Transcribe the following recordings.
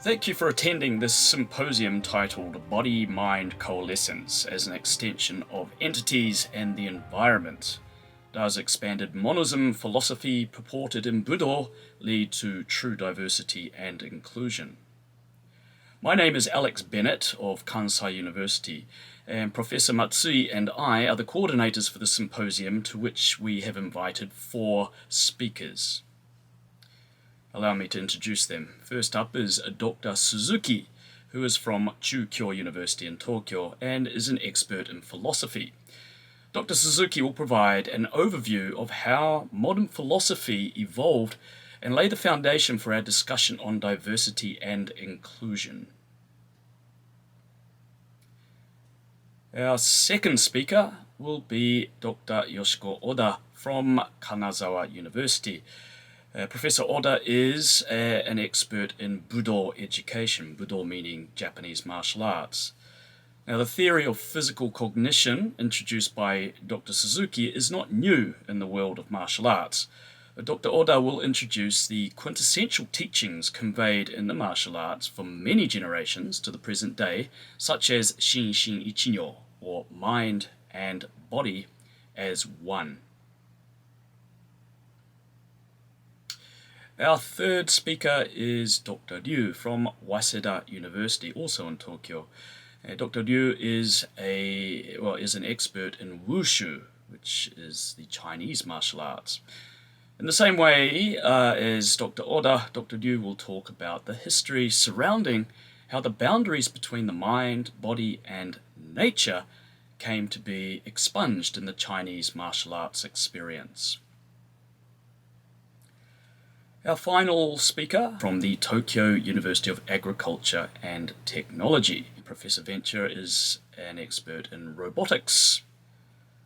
Thank you for attending this symposium titled Body-Mind Coalescence as an extension of entities and the environment. Does expanded monism philosophy purported in Budo lead to true diversity and inclusion? My name is Alex Bennett of Kansai University, and Professor Matsui and I are the coordinators for the symposium, to which we have invited 4 speakers. Allow me to introduce them. First up is Dr. Suzuki, who is from Chūkyō University in Tokyo and is an expert in philosophy. Dr. Suzuki will provide an overview of how modern philosophy evolved and lay the foundation for our discussion on diversity and inclusion. Our second speaker will be Dr. Yoshiko Oda from Kanazawa University. Professor Oda is an expert in Budo education, Budo meaning Japanese martial arts. Now, the theory of physical cognition introduced by Dr. Suzuki is not new in the world of martial arts. Dr. Oda will introduce the quintessential teachings conveyed in the martial arts for many generations to the present day, such as Shin Shin Ichinyo, or mind and body as one. Our third speaker is Dr. Ryu from Waseda University, also in Tokyo. Dr. Ryu is an expert in Wushu, which is the Chinese martial arts. In the same way as Dr. Oda, Dr. Ryu will talk about the history surrounding how the boundaries between the mind, body, and nature came to be expunged in the Chinese martial arts experience. Our final speaker from the Tokyo University of Agriculture and Technology. Professor Venture is an expert in robotics.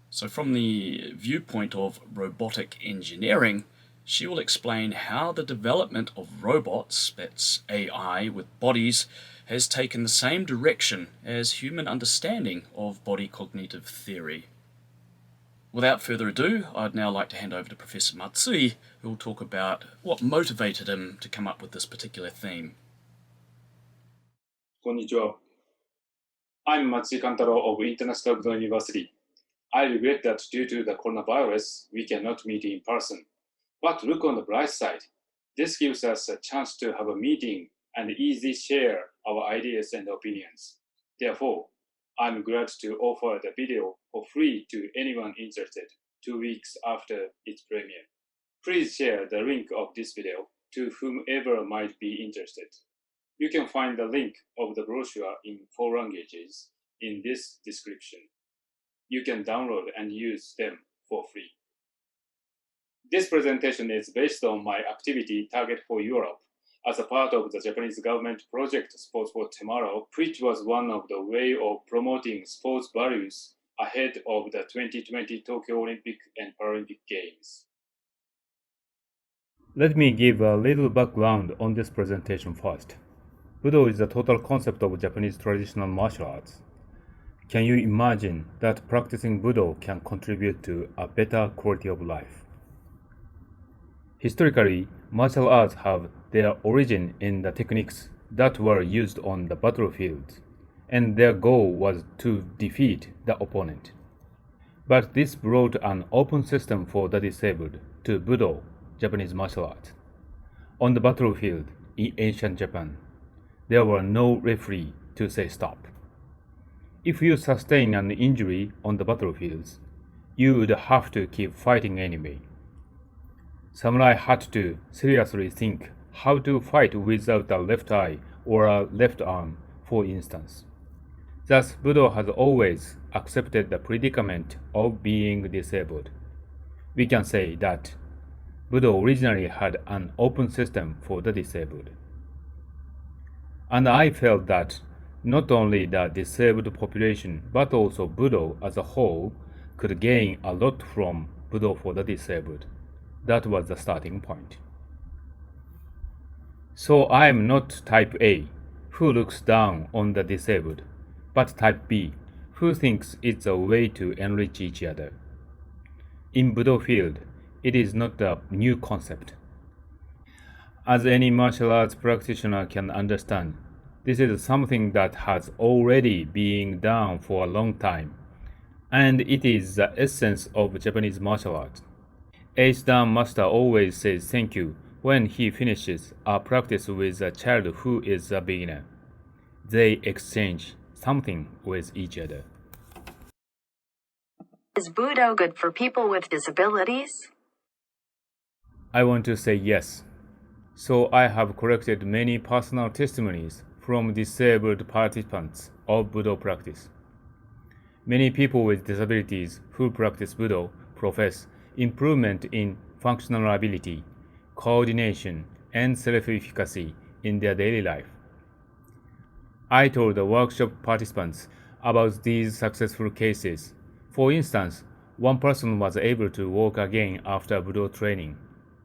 So from the viewpoint of robotic engineering, she will explain how the development of robots, that's AI with bodies, has taken the same direction as human understanding of body cognitive theory. Without further ado, I'd now like to hand over to Professor Matsui, who will talk about what motivated him to come up with this particular theme. Konnichiwa. I'm Matsui Kantaro of International Budo University. I regret that due to the coronavirus, we cannot meet in person. But look on the bright side. This gives us a chance to have a meeting and easily share our ideas and opinions. Therefore, I'm glad to offer the video for free to anyone interested 2 weeks after its premiere. Please share the link of this video to whomever might be interested. You can find the link of the brochure in 4 languages in this description. You can download and use them for free. This presentation is based on my activity Target for Europe as a part of the Japanese government project Sports for Tomorrow, which was one of the way of promoting sports values ahead of the 2020 Tokyo Olympic and Paralympic Games. Let me give a little background on this presentation first. Budo is the total concept of Japanese traditional martial arts. Can you imagine that practicing Budo can contribute to a better quality of life? Historically, martial arts have their origin in the techniques that were used on the battlefield, and their goal was to defeat the opponent. But this brought an open system for the disabled to Budo, Japanese martial art. On the battlefield in ancient Japan, there were no referee to say stop. If you sustain an injury on the battlefields, you would have to keep fighting anyway. Samurai had to seriously think how to fight without a left eye or a left arm, for instance. Thus, Budo has always accepted the predicament of being disabled. We can say that Budo originally had an open system for the disabled. And I felt that not only the disabled population, but also Budo as a whole could gain a lot from Budo for the disabled. That was the starting point. So I am not type A, who looks down on the disabled, but type B, who thinks it's a way to enrich each other. In Budo field, it is not a new concept. As any martial arts practitioner can understand, this is something that has already been done for a long time, and it is the essence of Japanese martial arts. Ace Dan Master always says thank you when he finishes a practice with a child who is a beginner. They exchange something with each other. Is Budo good for people with disabilities? I want to say yes. So I have collected many personal testimonies from disabled participants of Budo practice. Many people with disabilities who practice Budo profess improvement in functional ability, coordination, and self-efficacy in their daily life. I told the workshop participants about these successful cases. For instance, one person was able to walk again after Budo training,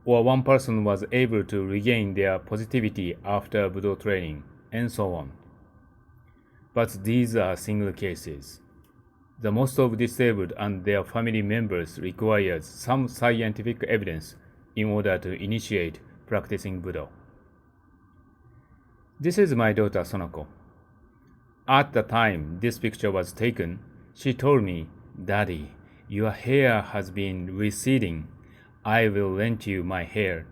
or one person was able to regain their positivity after Budo training, and so on. But these are single cases. The most of disabled and their family members requires some scientific evidence in order to initiate practicing Budo. This is my daughter Sonoko. At the time this picture was taken, she told me, "Daddy, your hair has been receding. I will lend you my hair."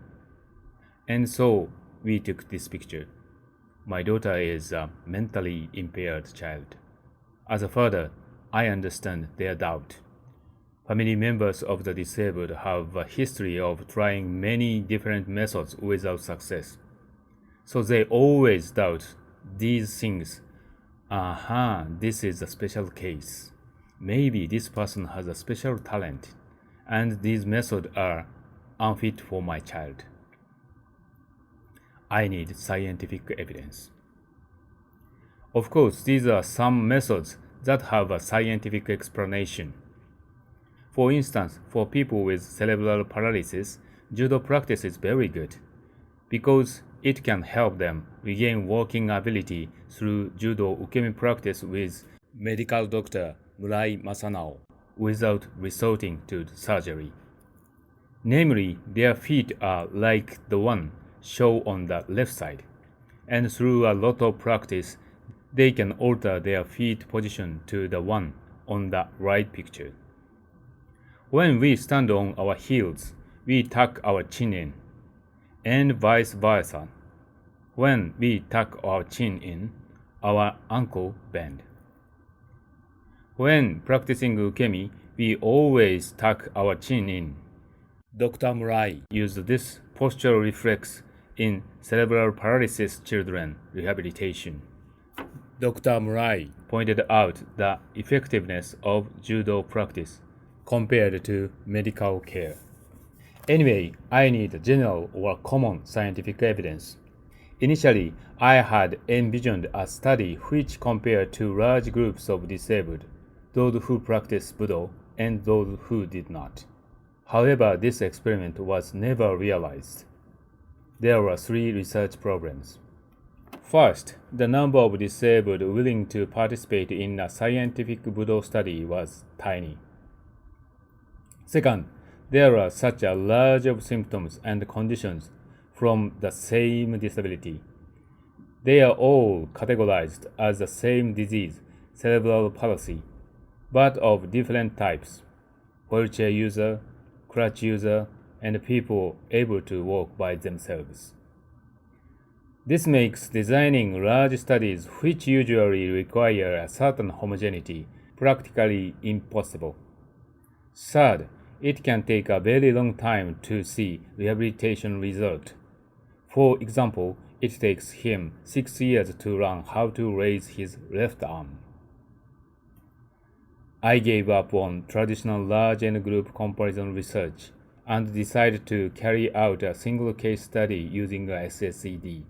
And so we took this picture. My daughter is a mentally impaired child. As a father, I understand their doubt. Family members of the disabled have a history of trying many different methods without success. So they always doubt these things. This is a special case. Maybe this person has a special talent, and these methods are unfit for my child. I need scientific evidence. Of course, these are some methods that have a scientific explanation. For instance, for people with cerebral paralysis, judo practice is very good because it can help them regain walking ability through judo ukemi practice with medical doctor Murai Masanao without resorting to surgery. Namely, their feet are like the one shown on the left side, and through a lot of practice, they can alter their feet position to the one on the right picture. When we stand on our heels, we tuck our chin in, and vice versa. When we tuck our chin in, our ankle bend. When practicing ukemi, we always tuck our chin in. Dr. Murai used this postural reflex in cerebral paralysis children rehabilitation. Dr. Murai pointed out the effectiveness of judo practice compared to medical care. Anyway, I need general or common scientific evidence. Initially, I had envisioned a study which compared two large groups of disabled, those who practice Budo and those who did not. However, this experiment was never realized. There were three research problems. First, the number of disabled willing to participate in a scientific Budo study was tiny. Second, there are such a large of symptoms and conditions from the same disability. They are all categorized as the same disease, cerebral palsy, but of different types: wheelchair user, crutch user, and people able to walk by themselves. This makes designing large studies which usually require a certain homogeneity practically impossible. Third, it can take a very long time to see rehabilitation result. For example, it takes him 6 years to learn how to raise his left arm. I gave up on traditional large N-group comparison research and decided to carry out a single case study using a SSED.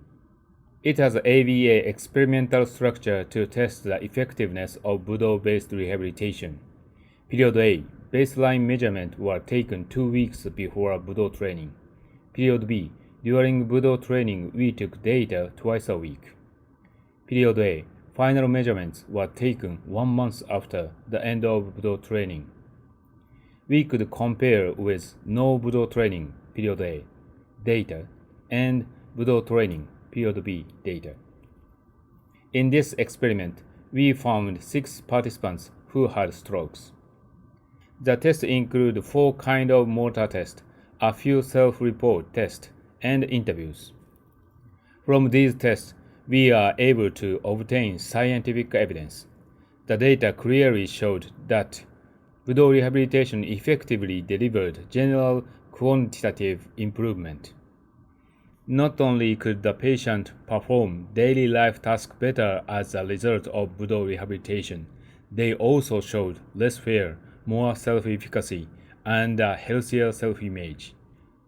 It has an ABA experimental structure to test the effectiveness of Budo-based rehabilitation. Period A, baseline measurements were taken 2 weeks before Budo training. Period B, during Budo training we took data twice a week. Period A, final measurements were taken 1 month after the end of Budo training. We could compare with no Budo training, period A, data, and Budo training period B data. In this experiment, we found 6 participants who had strokes. The tests include 4 kinds of motor tests, a few self-report tests, and interviews. From these tests, we are able to obtain scientific evidence. The data clearly showed that Budo rehabilitation effectively delivered general quantitative improvement. Not only could the patient perform daily life tasks better as a result of Budo rehabilitation, they also showed less fear, more self-efficacy, and a healthier self-image.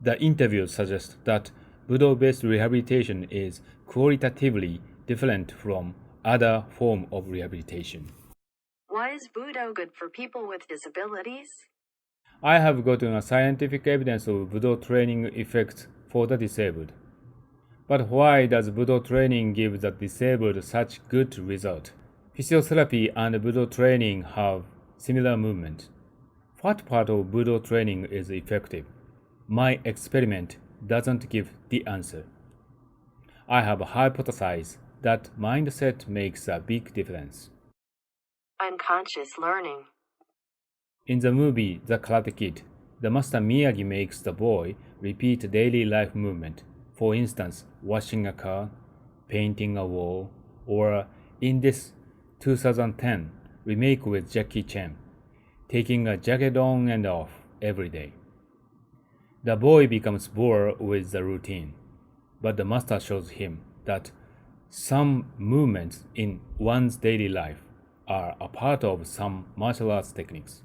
The interviews suggest that Budo-based rehabilitation is qualitatively different from other forms of rehabilitation. Why is Budo good for people with disabilities? I have gotten a scientific evidence of Budo training effects for the disabled. But why does Budo training give the disabled such good result? Physiotherapy and Budo training have similar movement. What part of Budo training is effective? My experiment doesn't give the answer. I have hypothesized that mindset makes a big difference. Unconscious learning. In the movie The Karate Kid, the master Miyagi makes the boy repeat daily life movement. For instance, washing a car, painting a wall, or in this 2010 remake with Jackie Chan, taking a jacket on and off every day. The boy becomes bored with the routine, but the master shows him that some movements in one's daily life are a part of some martial arts techniques.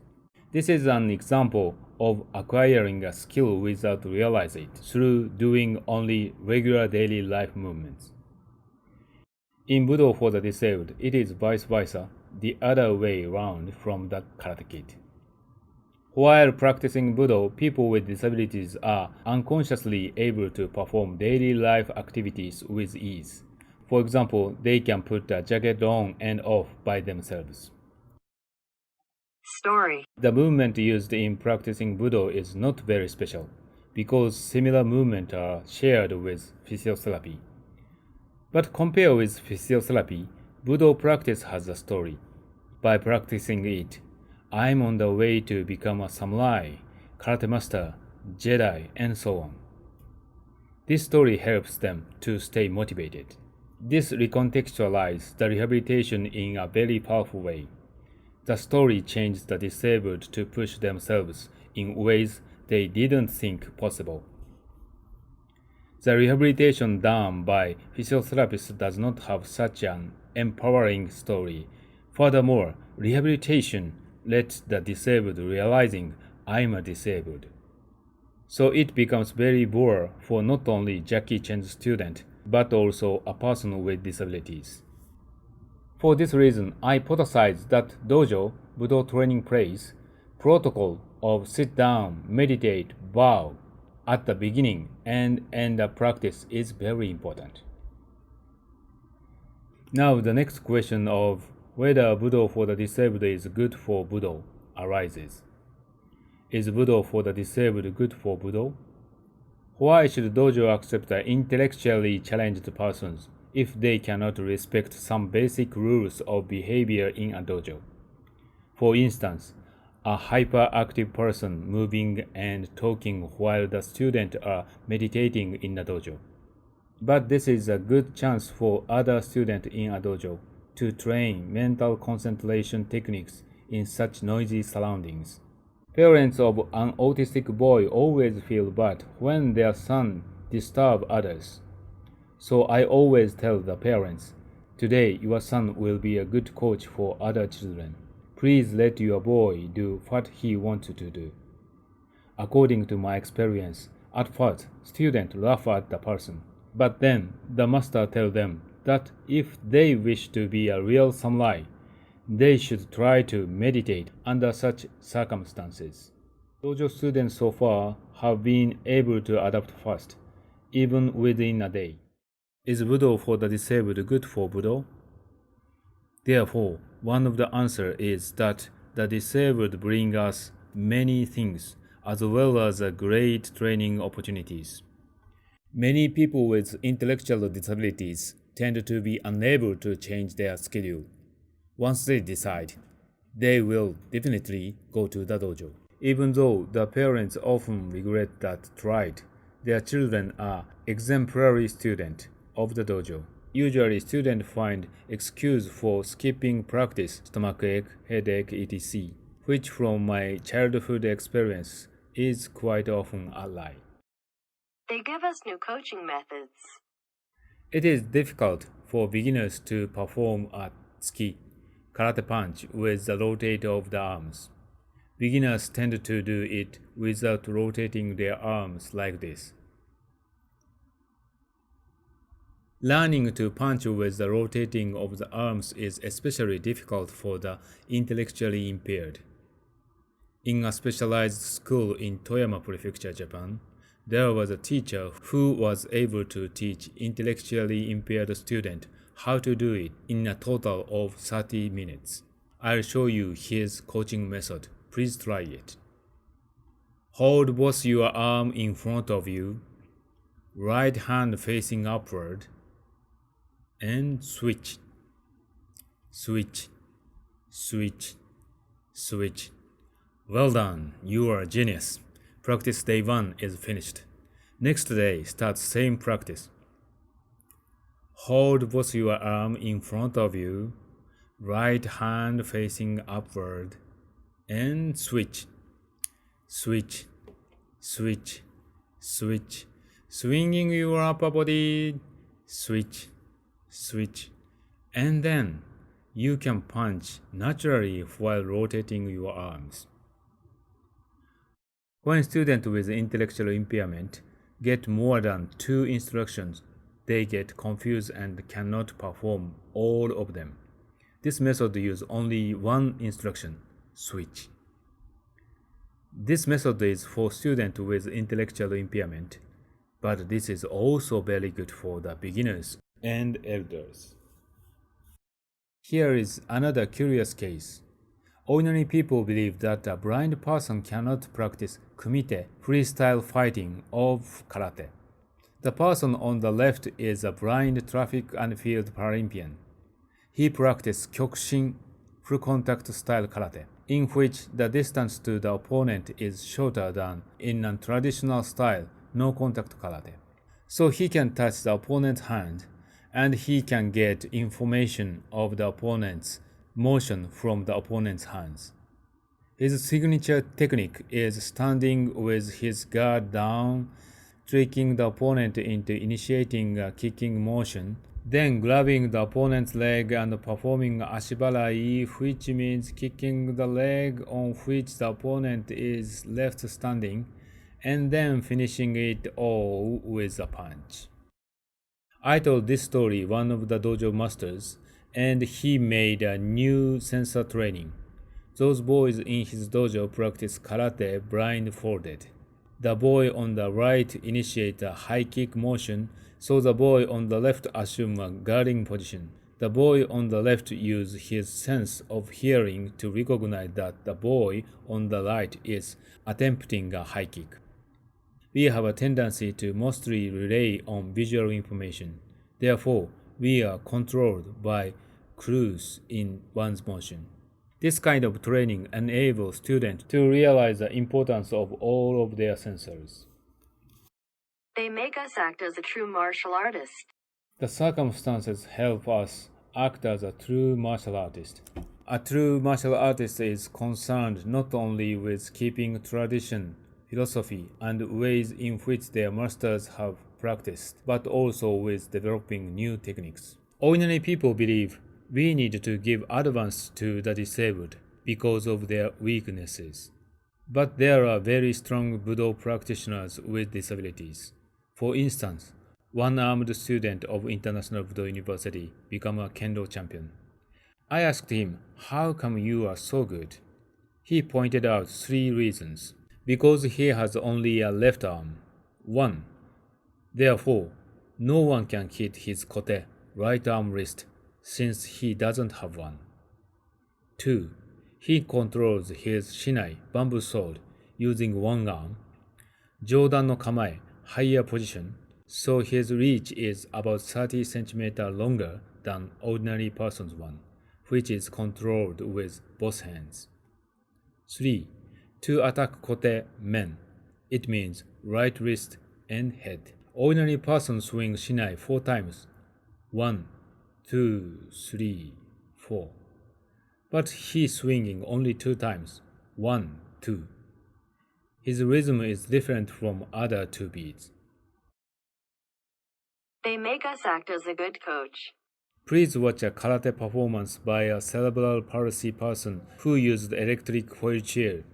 This is an example of acquiring a skill without realizing it through doing only regular daily life movements. In Budo for the disabled, it is vice versa, the other way around from the Karate Kid. While practicing Budo, people with disabilities are unconsciously able to perform daily life activities with ease. For example, they can put a jacket on and off by themselves. Story. The movement used in practicing Budo is not very special, because similar movements are shared with physiotherapy. But compared with physiotherapy, Budo practice has a story. By practicing it, I'm on the way to become a samurai, karate master, Jedi, and so on. This story helps them to stay motivated. This recontextualizes the rehabilitation in a very powerful way. The story changed the disabled to push themselves in ways they didn't think possible. The rehabilitation done by physiotherapists does not have such an empowering story. Furthermore, rehabilitation lets the disabled realizing I'm a disabled. So it becomes very boring for not only Jackie Chan's student, but also a person with disabilities. For this reason, I hypothesize that dojo Budo training place protocol of sit down, meditate, bow at the beginning and end of practice is very important. Now the next question of whether Budo for the disabled is good for Budo arises. Is Budo for the disabled good for Budo? Why should dojo accept intellectually challenged persons if they cannot respect some basic rules of behavior in a dojo? For instance, a hyperactive person moving and talking while the students are meditating in a dojo. But this is a good chance for other students in a dojo to train mental concentration techniques in such noisy surroundings. Parents of an autistic boy always feel bad when their son disturbs others. So I always tell the parents, today your son will be a good coach for other children. Please let your boy do what he wants to do. According to my experience, at first, students laugh at the person. But then the master tells them that if they wish to be a real samurai, they should try to meditate under such circumstances. Dojo students so far have been able to adapt fast, even within a day. Is Budo for the disabled good for Budo? Therefore, one of the answers is that the disabled bring us many things as well as great training opportunities. Many people with intellectual disabilities tend to be unable to change their schedule. Once they decide, they will definitely go to the dojo. Even though the parents often regret that tried, their children are exemplary students of the dojo. Usually, students find excuse for skipping practice, stomachache, headache, etc., which from my childhood experience is quite often a lie. They give us new coaching methods. It is difficult for beginners to perform a tsuki, karate punch, with the rotate of the arms. Beginners tend to do it without rotating their arms like this. Learning to punch with the rotating of the arms is especially difficult for the intellectually impaired. In a specialized school in Toyama Prefecture, Japan, there was a teacher who was able to teach intellectually impaired students how to do it in a total of 30 minutes. I'll show you his coaching method. Please try it. Hold both your arms in front of you, right hand facing upward, and switch, switch, switch, switch. Well done, you are a genius. Practice day 1 is finished. Next day, start same practice. Hold both your arms in front of you, right hand facing upward, and switch, switch, switch, switch, swinging your upper body, switch, switch, and then you can punch naturally while rotating your arms. When students with intellectual impairment get more than 2 instructions, they get confused and cannot perform all of them. This method uses only one instruction, switch. This method is for students with intellectual impairment, but this is also very good for the beginners and elders. Here is another curious case. Ordinary people believe that a blind person cannot practice kumite, freestyle fighting of karate. The person on the left is a blind track and field Paralympian. He practices kyokushin, full contact style karate, in which the distance to the opponent is shorter than in a traditional style no contact karate. So he can touch the opponent's hand, and he can get information of the opponent's motion from the opponent's hands. His signature technique is standing with his guard down, tricking the opponent into initiating a kicking motion, then grabbing the opponent's leg and performing ashibarai, which means kicking the leg on which the opponent is left standing, and then finishing it all with a punch. I told this story one of the dojo masters, and he made a new sensor training. Those boys in his dojo practice karate blindfolded. The boy on the right initiates a high kick motion, so the boy on the left assumes a guarding position. The boy on the left uses his sense of hearing to recognize that the boy on the right is attempting a high kick. We have a tendency to mostly rely on visual information. Therefore, we are controlled by clues in one's motion. This kind of training enables students to realize the importance of all of their sensors. They make us act as a true martial artist. The circumstances help us act as a true martial artist. A true martial artist is concerned not only with keeping tradition, philosophy, and ways in which their masters have practiced, but also with developing new techniques. Ordinary people believe we need to give advance to the disabled because of their weaknesses. But there are very strong Budo practitioners with disabilities. For instance, one armed student of International Budo University became a kendo champion. I asked him, "How come you are so good?" He pointed out 3 reasons. Because he has only a left arm. 1. Therefore, no one can hit his kote, right arm wrist, since he doesn't have one. 2. He controls his shinai, bamboo sword, using one arm. Jodan no kamae, higher position, So his reach is about 30 centimeters longer than ordinary person's one, which is controlled with both hands. 3. To attack kote men. It means right wrist and head. Ordinary person swing shinai 4 times. 1, 2, 3, 4. But he swinging only 2 times. 1, 2. His rhythm is different from other 2 beats. They make us act as a good coach. Please watch a karate performance by a cerebral palsy person who used electric wheelchair.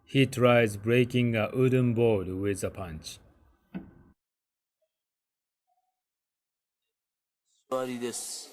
He tries breaking a wooden board with a punch. 座りです。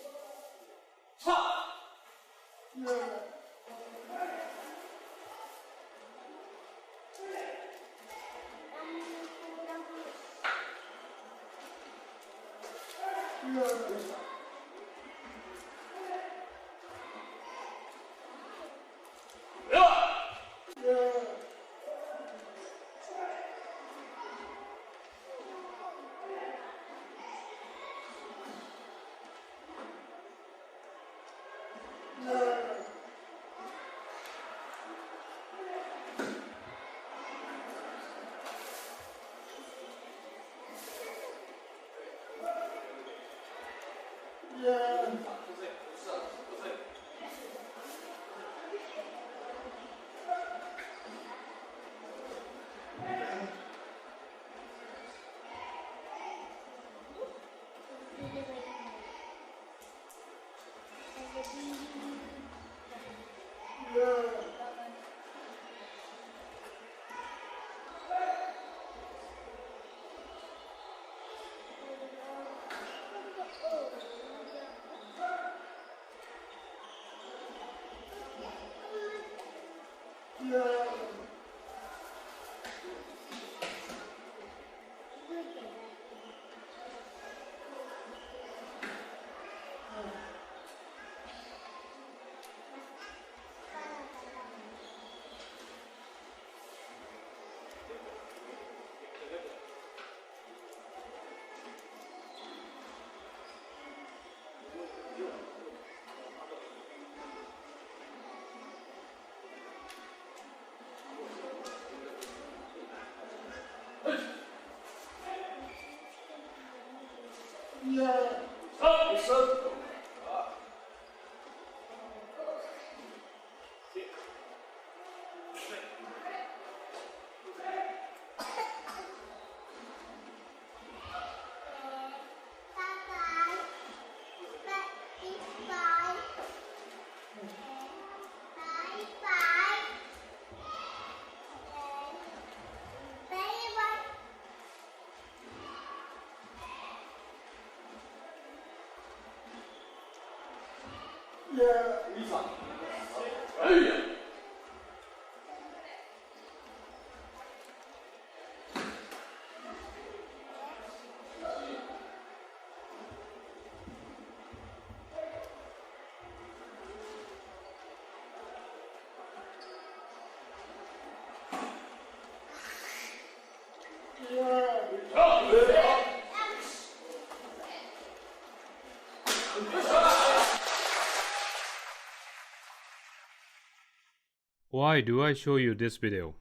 Why do I show you this video?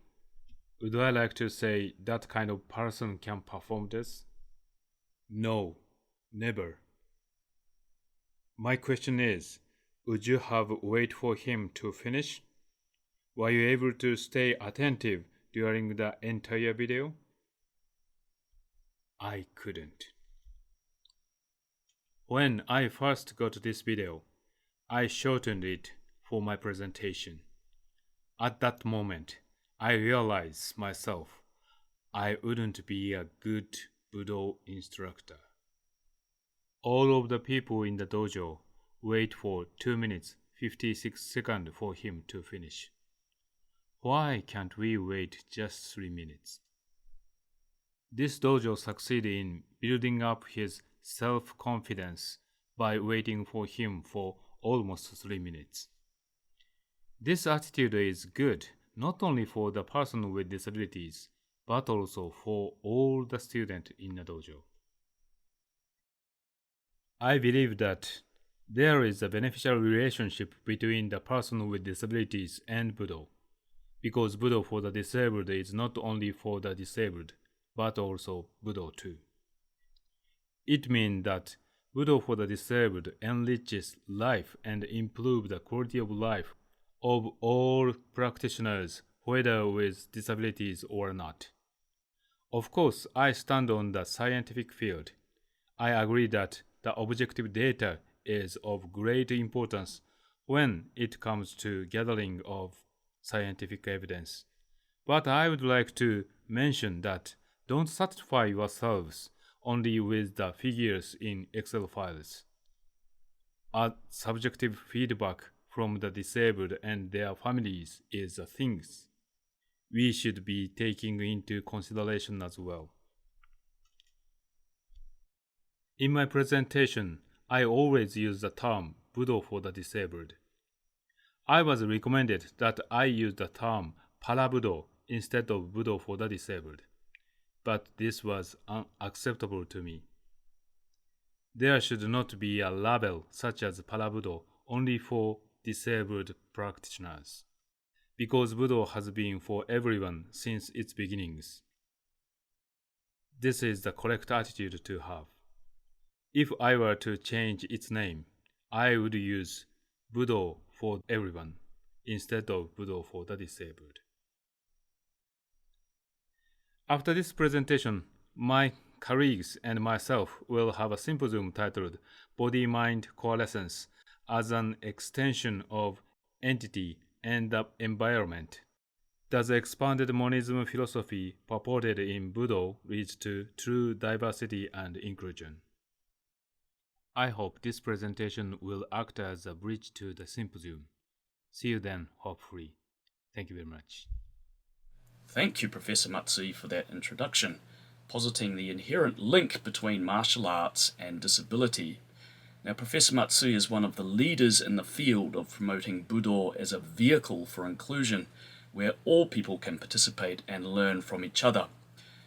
Would I like to say that kind of person can perform this? No, never. My question is, would you have wait for him to finish? Were you able to stay attentive during the entire video? I couldn't. When I first got this video, I shortened it for my presentation. At that moment, I realized myself I wouldn't be a good Budo instructor. All of the people in the dojo wait for 2 minutes 56 seconds for him to finish. Why can't we wait just 3 minutes? This dojo succeeded in building up his self-confidence by waiting for him for almost 3 minutes. This attitude is good not only for the person with disabilities, but also for all the students in the dojo. I believe that there is a beneficial relationship between the person with disabilities and Budo, because Budo for the disabled is not only for the disabled, but also Budo too. It means that Budo for the disabled enriches life and improves the quality of life of all practitioners, whether with disabilities or not. Of course, I stand on the scientific field. I agree that the objective data is of great importance when it comes to gathering of scientific evidence. But I would like to mention that don't satisfy yourselves only with the figures in Excel files. A subjective feedback from the disabled and their families is a thing we should be taking into consideration as well. In my presentation, I always use the term Budo for the disabled. I was recommended that I use the term Parabudo instead of Budo for the disabled, but this was unacceptable to me. There should not be a label such as Parabudo only for disabled practitioners, because Budo has been for everyone since its beginnings. This is the correct attitude to have. If I were to change its name, I would use Budo for everyone instead of Budo for the disabled. After this presentation, my colleagues and myself will have a symposium titled Body-Mind Coalescence as an extension of entity and the environment. Does the expanded monism philosophy purported in Budo lead to true diversity and inclusion? I hope this presentation will act as a bridge to the symposium. See you then, hopefully. Thank you very much. Thank you, Professor Matsui, for that introduction, positing the inherent link between martial arts and disability. Now, Professor Matsui is one of the leaders in the field of promoting Budo as a vehicle for inclusion, where all people can participate and learn from each other.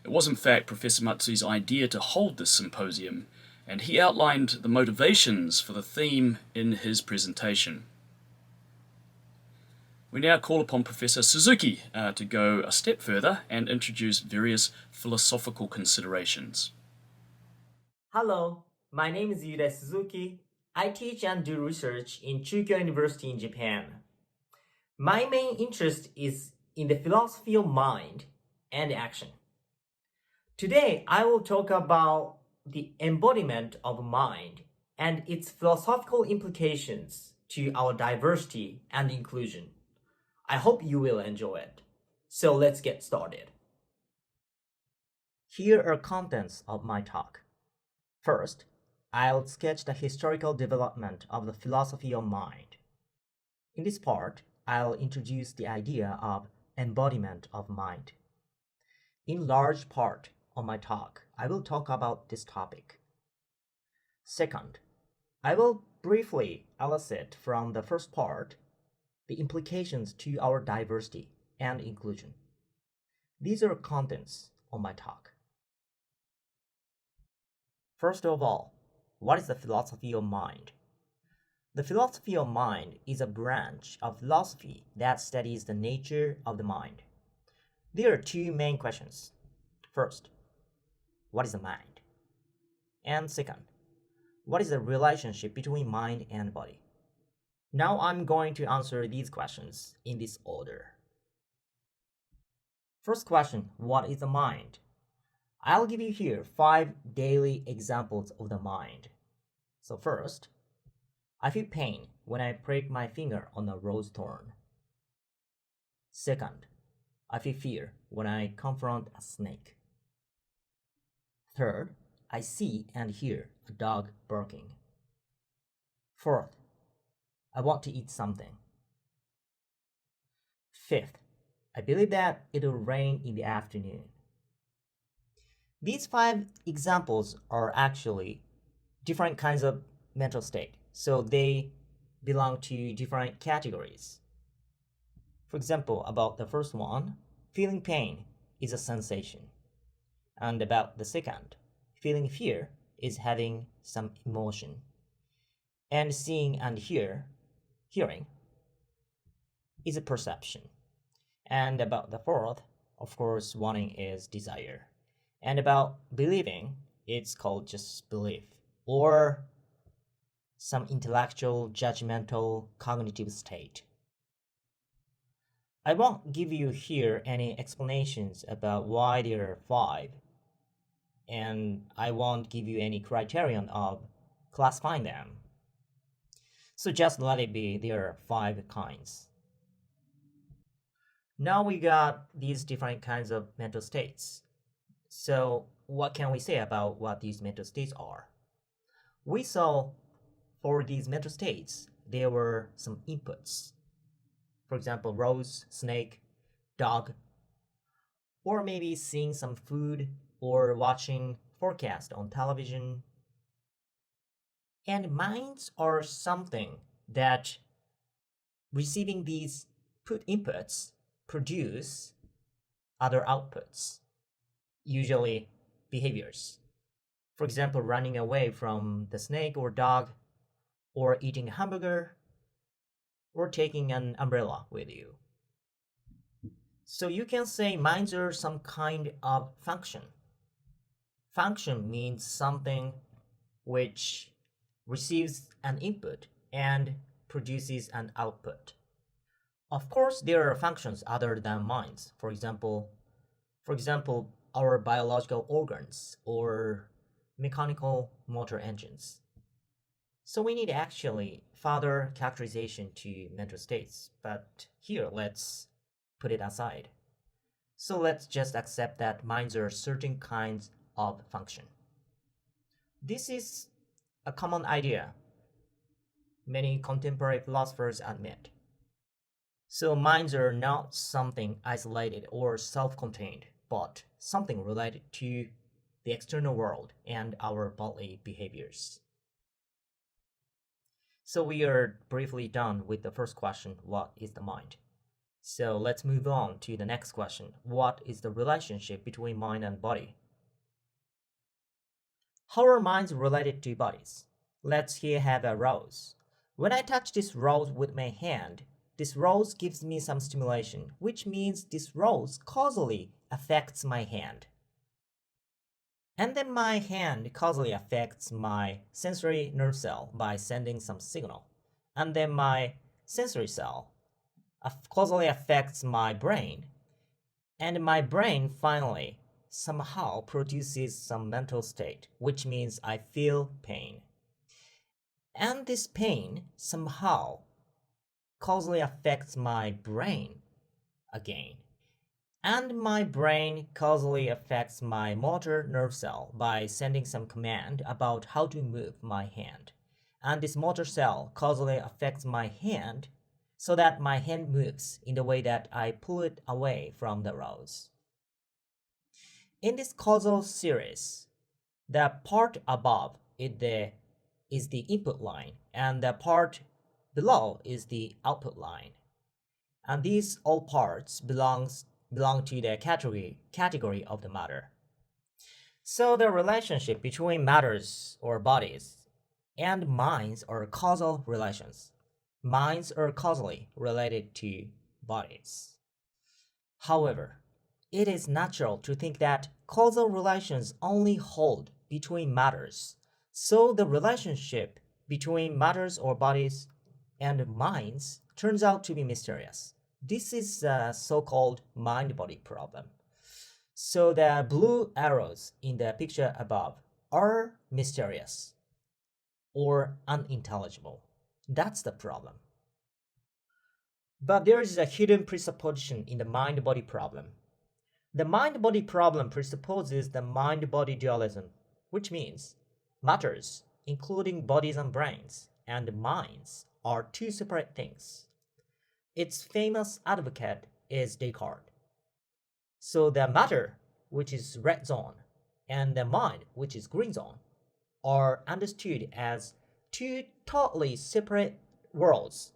It was in fact Professor Matsui's idea to hold this symposium, and he outlined the motivations for the theme in his presentation. We now call upon Professor Suzuki to go a step further and introduce various philosophical considerations. Hello, my name is Yuda Suzuki. I teach and do research in Chukyō University in Japan. My main interest is in the philosophy of mind and action. Today, I will talk about the embodiment of mind and its philosophical implications to our diversity and inclusion. I hope you will enjoy it. So let's get started. Here are contents of my talk. First, I'll sketch the historical development of the philosophy of mind. In this part, I'll introduce the idea of embodiment of mind. In large part of my talk, I will talk about this topic. Second, I will briefly elicit from the first part the implications to our diversity and inclusion. These are contents of my talk. First of all, what is the philosophy of mind? The philosophy of mind is a branch of philosophy that studies the nature of the mind. There are two main questions. First, what is the mind? And second, what is the relationship between mind and body? Now I'm going to answer these questions in this order. First question, what is the mind? I'll give you here 5 daily examples of the mind. So first, I feel pain when I prick my finger on a rose thorn. Second, I feel fear when I confront a snake. Third, I see and hear a dog barking. Fourth, I want to eat something. Fifth, I believe that it will rain in the afternoon. These 5 examples are actually different kinds of mental state, so they belong to different categories. For example, about the first one, feeling pain is a sensation. And about the second, feeling fear is having some emotion, and seeing and hearing is a perception. And about the fourth, of course, wanting is desire. And about believing, it's called just belief, or some intellectual, judgmental, cognitive state. I won't give you here any explanations about why there are 5, and I won't give you any criterion of classifying them. So just let it be, there are 5 kinds. Now we got these different kinds of mental states. So what can we say about what these mental states are? We saw for these mental states, there were some inputs. For example, rose, snake, dog, or maybe seeing some food or watching forecast on television. And minds are something that receiving these inputs produce other outputs, usually behaviors. For example, running away from the snake or dog, or eating a hamburger, or taking an umbrella with you. So you can say minds are some kind of function. Function means something which receives an input and produces an output. Of course, there are functions other than minds. For example, our biological organs or mechanical motor engines. So we need actually further characterization to mental states, but here let's put it aside. So let's just accept that minds are certain kinds of function. This is a common idea many contemporary philosophers admit. So minds are not something isolated or self-contained, but something related to the external world and our bodily behaviors. So we are briefly done with the first question, what is the mind? So let's move on to the next question, what is the relationship between mind and body? How are minds related to bodies? Let's here have a rose. When I touch this rose with my hand, this rose gives me some stimulation, which means this rose causally affects my hand. And then my hand causally affects my sensory nerve cell by sending some signal. And then my sensory cell causally affects my brain. And my brain finally somehow produces some mental state, which means I feel pain. And this pain somehow causally affects my brain again. And my brain causally affects my motor nerve cell by sending some command about how to move my hand. And this motor cell causally affects my hand so that my hand moves in the way that I pull it away from the rose. In this causal series, the part above is the input line and the part below is the output line. And these all parts belong to the category of the matter. So the relationship between matters or bodies and minds are causal relations. Minds are causally related to bodies. However, it is natural to think that causal relations only hold between matters. So the relationship between matters or bodies and minds turns out to be mysterious. This is a so-called mind-body problem. So the blue arrows in the picture above are mysterious or unintelligible. That's the problem. But there is a hidden presupposition in the mind-body problem. The mind-body problem presupposes the mind-body dualism, which means matters, including bodies and brains, and minds are two separate things. Its famous advocate is Descartes. So the matter, which is red zone, and the mind, which is green zone, are understood as two totally separate worlds,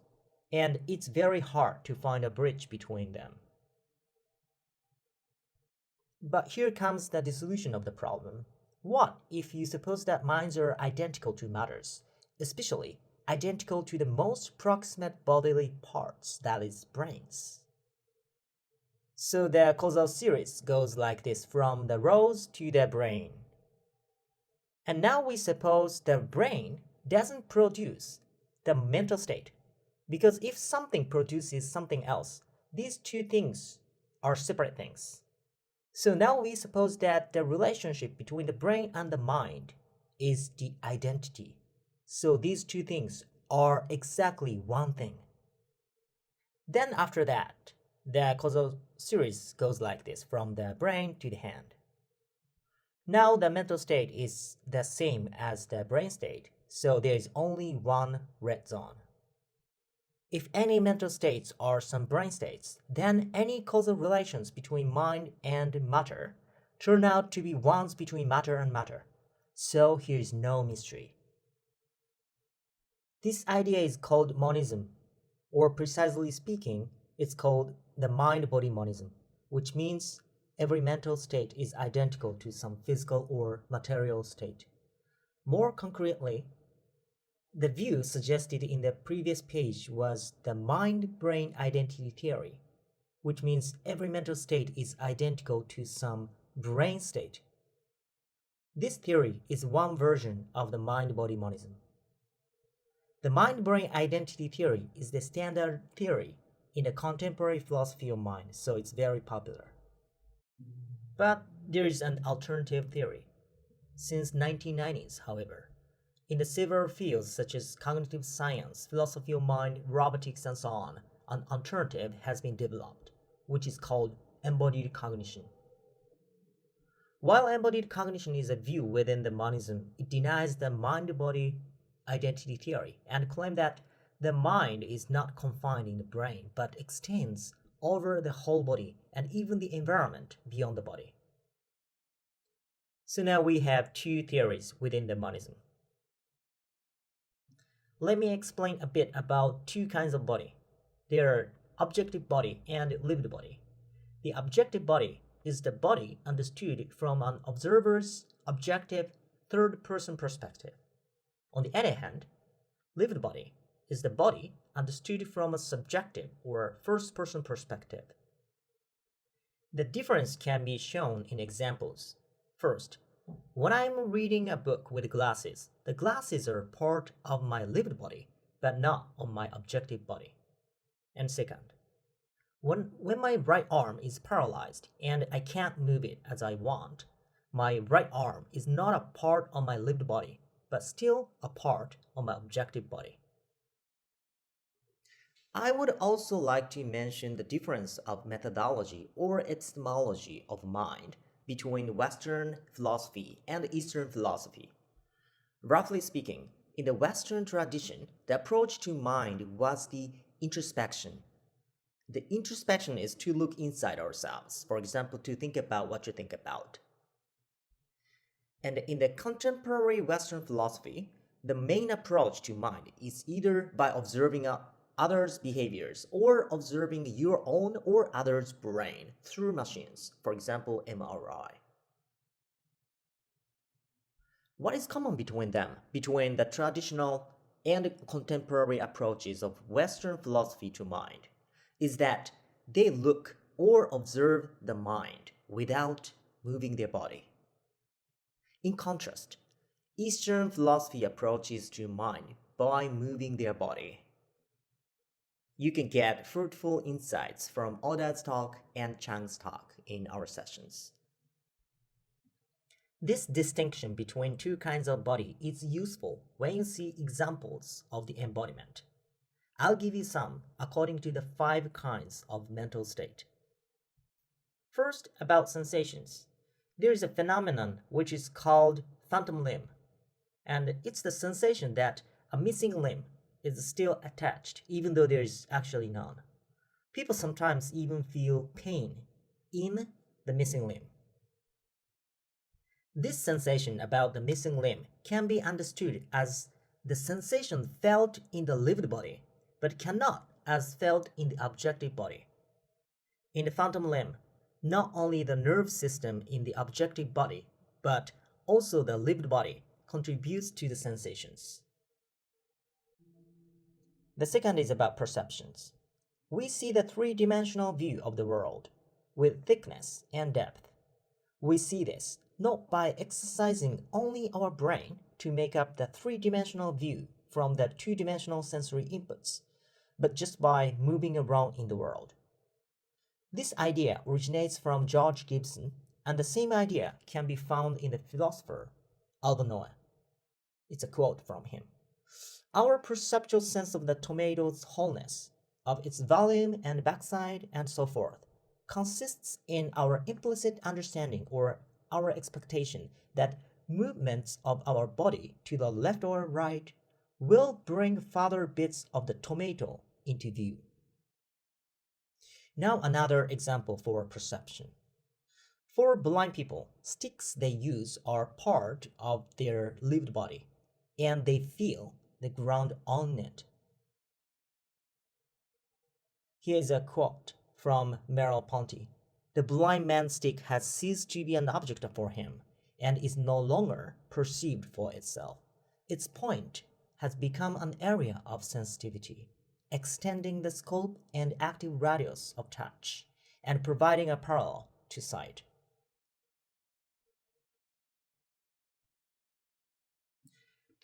and it's very hard to find a bridge between them. But here comes the dissolution of the problem. What if you suppose that minds are identical to matters, especially identical to the most proximate bodily parts, that is, brains? So the causal series goes like this from the rose to the brain. And now we suppose the brain doesn't produce the mental state, because if something produces something else, these two things are separate things. So now we suppose that the relationship between the brain and the mind is the identity. So these two things are exactly one thing. Then after that, the causal series goes like this from the brain to the hand. Now the mental state is the same as the brain state, so there is only one red zone. If any mental states are some brain states, then any causal relations between mind and matter turn out to be ones between matter and matter. So here is no mystery. This idea is called monism, or precisely speaking, it's called the mind-body monism, which means every mental state is identical to some physical or material state. More concretely, the view suggested in the previous page was the mind-brain identity theory, which means every mental state is identical to some brain state. This theory is one version of the mind-body monism. The mind-brain identity theory is the standard theory in the contemporary philosophy of mind, so it's very popular. But there is an alternative theory. Since 1990s, however, in the several fields such as cognitive science, philosophy of mind, robotics, and so on, an alternative has been developed, which is called embodied cognition. While embodied cognition is a view within the monism, it denies the mind-body identity theory and claims that the mind is not confined in the brain but extends over the whole body and even the environment beyond the body. So now we have two theories within the monism. Let me explain a bit about two kinds of body. There are objective body and lived body. The objective body is the body understood from an observer's objective third-person perspective. On the other hand, lived body is the body understood from a subjective or first-person perspective. The difference can be shown in examples. First, when I'm reading a book with glasses, the glasses are part of my lived body, but not of my objective body. And second, when my right arm is paralyzed and I can't move it as I want, my right arm is not a part of my lived body, but still a part of my objective body. I would also like to mention the difference of methodology or epistemology of mind between Western philosophy and Eastern philosophy. Roughly speaking, in the Western tradition, the approach to mind was the introspection. The introspection is to look inside ourselves, for example, to think about what you think about. And in the contemporary Western philosophy, the main approach to mind is either by observing others' behaviors or observing your own or others' brain through machines, for example, MRI. What is common between them, between the traditional and contemporary approaches of Western philosophy to mind, is that they look or observe the mind without moving their body. In contrast, Eastern philosophy approaches to mind by moving their body. You can get fruitful insights from Oda's talk and Chang's talk in our sessions. This distinction between two kinds of body is useful when you see examples of the embodiment. I'll give you some according to the 5 kinds of mental state. First, about sensations. There is a phenomenon which is called phantom limb, and it's the sensation that a missing limb is still attached even though there is actually none. People sometimes even feel pain in the missing limb. This sensation about the missing limb can be understood as the sensation felt in the lived body, but cannot as felt in the objective body. In the phantom limb, not only the nerve system in the objective body, but also the lived body contributes to the sensations. The second is about perceptions. We see the three-dimensional view of the world with thickness and depth. We see this not by exercising only our brain to make up the three-dimensional view from the two-dimensional sensory inputs, but just by moving around in the world. This idea originates from George Gibson, and the same idea can be found in the philosopher Albert Noah. It's a quote from him. Our perceptual sense of the tomato's wholeness, of its volume and backside and so forth, consists in our implicit understanding or our expectation that movements of our body to the left or right will bring further bits of the tomato into view. Now another example for perception. For blind people, sticks they use are part of their lived body, and they feel the ground on it. Here is a quote from Merleau-Ponty. The blind man's stick has ceased to be an object for him, and is no longer perceived for itself. Its point has become an area of sensitivity, extending the scope and active radius of touch, and providing a parallel to sight.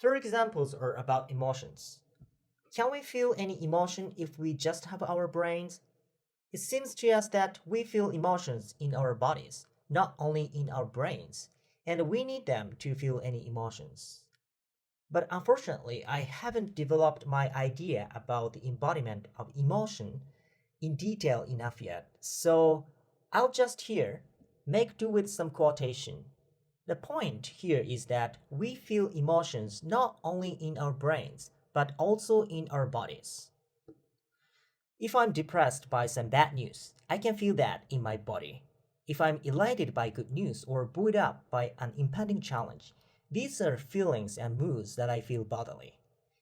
Third examples are about emotions. Can we feel any emotion if we just have our brains? It seems to us that we feel emotions in our bodies, not only in our brains, and we need them to feel any emotions. But unfortunately, I haven't developed my idea about the embodiment of emotion in detail enough yet, so I'll just here make do with some quotation. The point here is that we feel emotions not only in our brains, but also in our bodies. If I'm depressed by some bad news, I can feel that in my body. If I'm elated by good news or buoyed up by an impending challenge, these are feelings and moods that I feel bodily.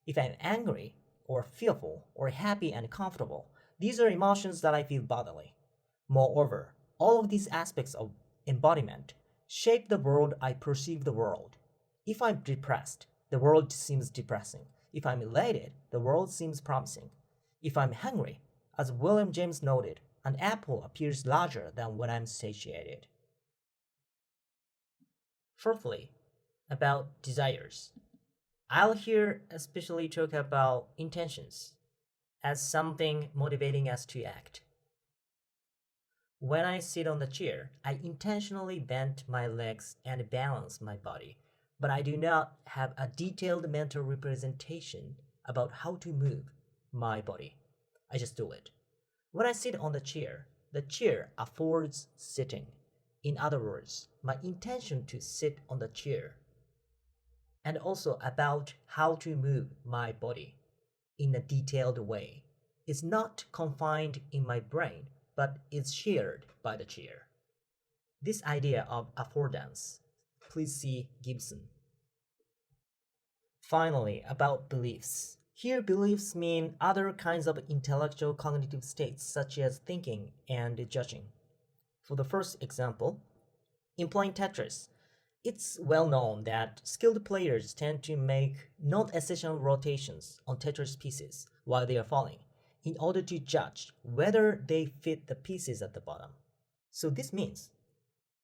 If I'm angry or fearful or happy and comfortable, these are emotions that I feel bodily. Moreover, all of these aspects of embodiment shape the world I perceive the world. If I'm depressed, the world seems depressing. If I'm elated, the world seems promising. If I'm hungry, as William James noted, an apple appears larger than when I'm satiated. Fourthly, about desires. I'll here especially talk about intentions as something motivating us to act. When I sit on the chair, I intentionally bend my legs and balance my body, but I do not have a detailed mental representation about how to move my body. I just do it. When I sit on the chair affords sitting. In other words, my intention to sit on the chair, and also about how to move my body in a detailed way, is not confined in my brain, but is shared by the chair. This idea of affordance, please see Gibson. Finally, about beliefs. Here, beliefs mean other kinds of intellectual cognitive states, such as thinking and judging. For the first example, in playing Tetris, it's well known that skilled players tend to make non-essential rotations on Tetris pieces while they are falling, in order to judge whether they fit the pieces at the bottom. So this means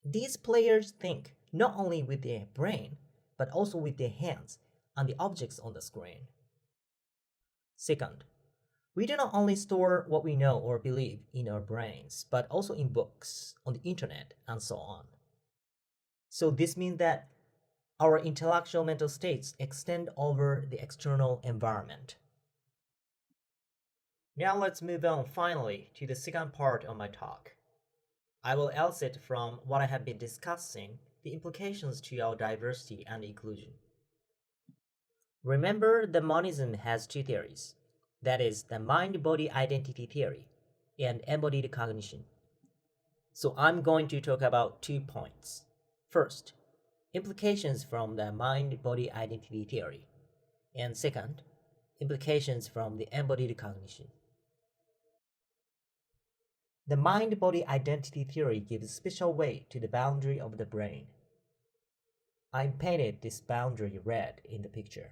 these players think not only with their brain, but also with their hands and the objects on the screen. Second, we do not only store what we know or believe in our brains, but also in books, on the internet, and so on. So this means that our intellectual mental states extend over the external environment. Now let's move on finally to the second part of my talk. I will elicit from what I have been discussing the implications to our diversity and inclusion. Remember, the monism has two theories. That is, the mind-body identity theory and embodied cognition. So I'm going to talk about 2 points. First, implications from the mind-body identity theory. And second, implications from the embodied cognition. The mind-body identity theory gives special weight to the boundary of the brain. I painted this boundary red in the picture.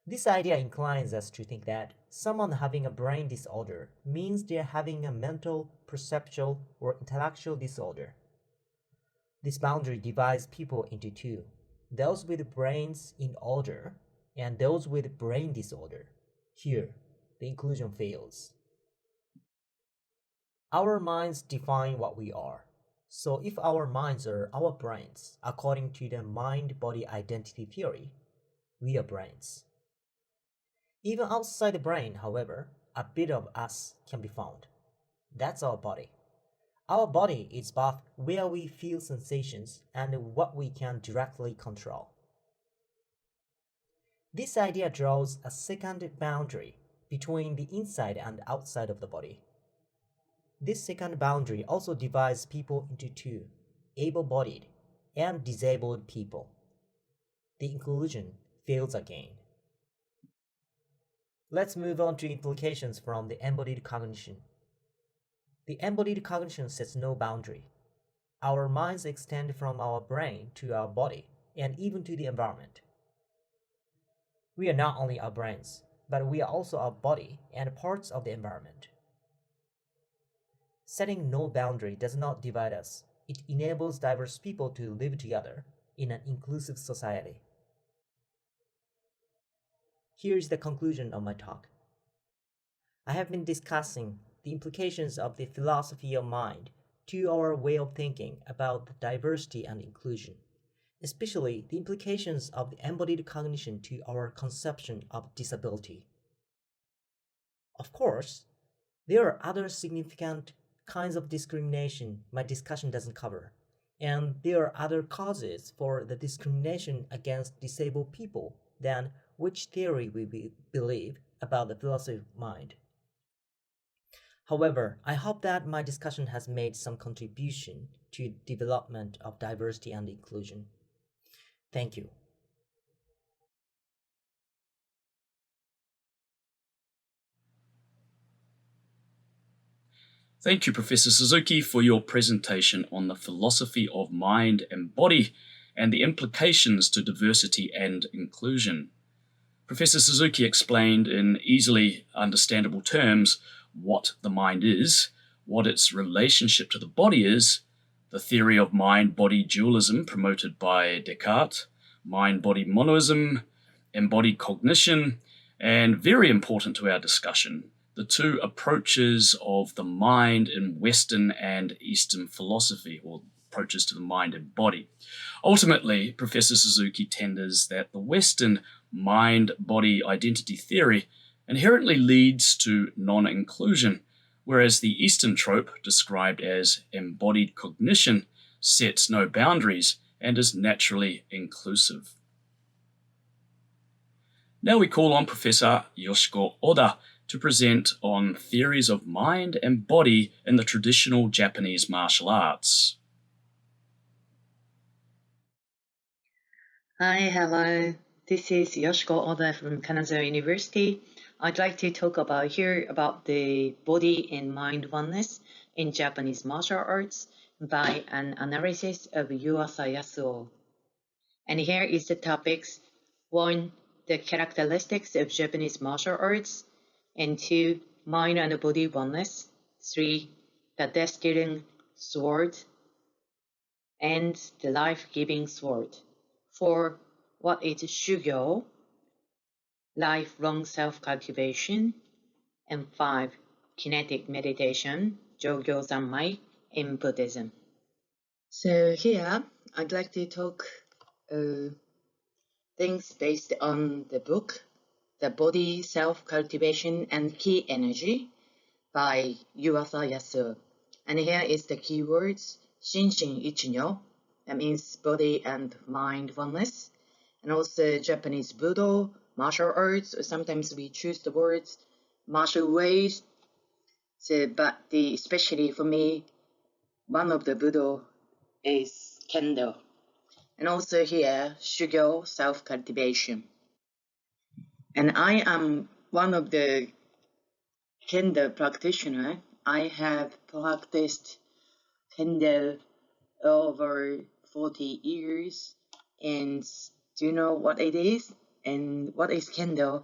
This idea inclines us to think that someone having a brain disorder means they're having a mental, perceptual, or intellectual disorder. This boundary divides people into two, those with brains in order and those with brain disorder. Here, the inclusion fails. Our minds define what we are. So if our minds are our brains, according to the mind-body identity theory, we are brains. Even outside the brain, however, a bit of us can be found. That's our body. Our body is both where we feel sensations and what we can directly control. This idea draws a second boundary between the inside and outside of the body. This second boundary also divides people into two, able-bodied and disabled people. The inclusion fails again. Let's move on to implications from the embodied cognition. The embodied cognition sets no boundary. Our minds extend from our brain to our body and even to the environment. We are not only our brains, but we are also our body and parts of the environment. Setting no boundary does not divide us. It enables diverse people to live together in an inclusive society. Here is the conclusion of my talk. I have been discussing the implications of the philosophy of mind to our way of thinking about diversity and inclusion, especially the implications of the embodied cognition to our conception of disability. Of course, there are other significant kinds of discrimination my discussion doesn't cover, and there are other causes for the discrimination against disabled people than which theory we believe about the philosophy of mind. However, I hope that my discussion has made some contribution to the development of diversity and inclusion. Thank you. Thank you, Professor Suzuki, for your presentation on the philosophy of mind and body and the implications to diversity and inclusion. Professor Suzuki explained in easily understandable terms what the mind is, what its relationship to the body is, the theory of mind-body dualism promoted by Descartes, mind-body monism, embodied cognition, and very important to our discussion, the two approaches of the mind in Western and Eastern philosophy, or approaches to the mind and body. Ultimately, Professor Suzuki tenders that the Western mind-body identity theory inherently leads to non-inclusion, whereas the Eastern trope, described as embodied cognition, sets no boundaries and is naturally inclusive. Now we call on Professor Yoshiko Oda to present on theories of mind and body in the traditional Japanese martial arts. Hi, hello. This is Yoshiko Oda from Kanazawa University. I'd like to talk about the body and mind oneness in Japanese martial arts by an analysis of Yuasa Yasuo. And here is the topics. 1. The characteristics of Japanese martial arts. And 2. Mind and body oneness. 3. The death-dealing sword. And the life-giving sword. 4. What is Shugyo? Lifelong self-cultivation. And 5. Kinetic meditation, Jogyo Zanmai, in Buddhism. So here, I'd like to talk things based on the book, The Body, Self-Cultivation, and Ki Energy by Yuasa Yasuo. And here is the keywords, Shinshin Ichinyo, that means body and mind oneness, and also Japanese Budo, martial arts, or sometimes we choose the words martial ways. So, but especially for me, one of the Budo is Kendo. And also here, Shugyo, self-cultivation. And I am one of the Kendo practitioner. I have practiced Kendo over 40 years. And do you know what it is? And what is kendo?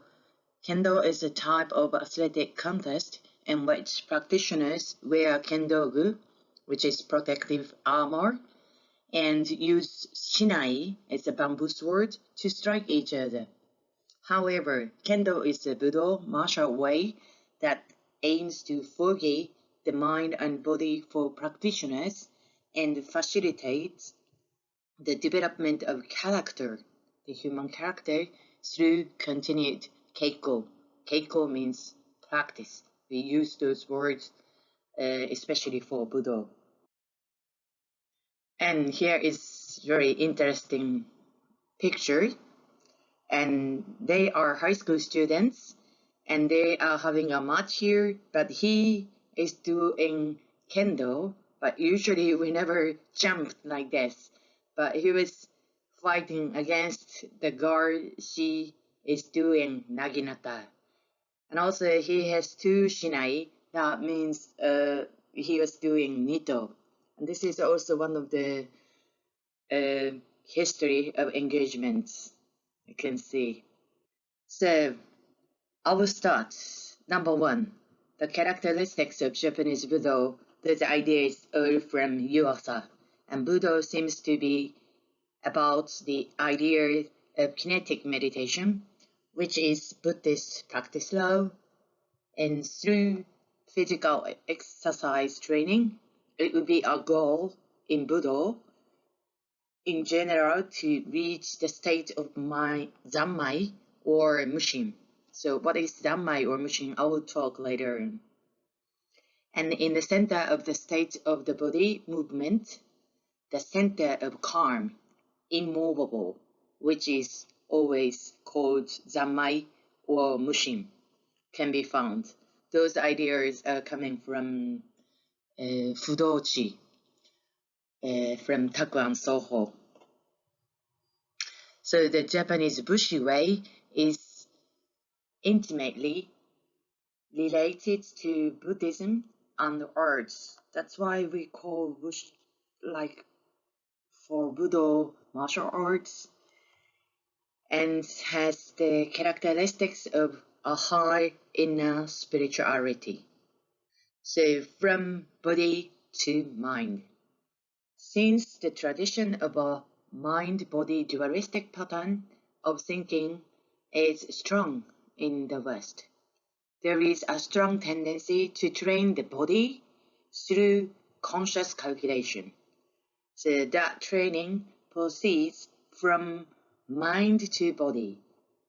Kendo is a type of athletic contest in which practitioners wear kendogu, which is protective armor, and use shinai, it's a bamboo sword, to strike each other. However, kendo is a Budo martial way that aims to forge the mind and body for practitioners and facilitates the development of character, the human character, through continued keiko. Keiko means practice. We use those words especially for Budo. And here is very interesting picture. And they are high school students, and they are having a match here, but he is doing kendo, but usually we never jump like this. But he was fighting against the girl, she is doing naginata. And also he has two shinai, that means he was doing nito. And this is also one of the history of engagements you can see. So I will start. Number 1, the characteristics of Japanese Budo. Those ideas are from Yuasa, and Budo seems to be about the idea of kinetic meditation, which is Buddhist practice law, and through physical exercise training, it would be a goal in Budo in general to reach the state of Zammai or Mushin. So what is Zammai or Mushin? I will talk later. And in the center of the state of the body movement, the center of calm, immovable, which is always called Zammai or Mushin, can be found. Those ideas are coming from Fudochi, from Takuan Soho. So the Japanese Bushi way is intimately related to Buddhism and arts. That's why we call Bushi, like for Budo, martial arts, and has the characteristics of a high inner spirituality. So from body to mind. Since the tradition of a mind-body dualistic pattern of thinking is strong in the West, there is a strong tendency to train the body through conscious calculation. So that training proceeds from mind to body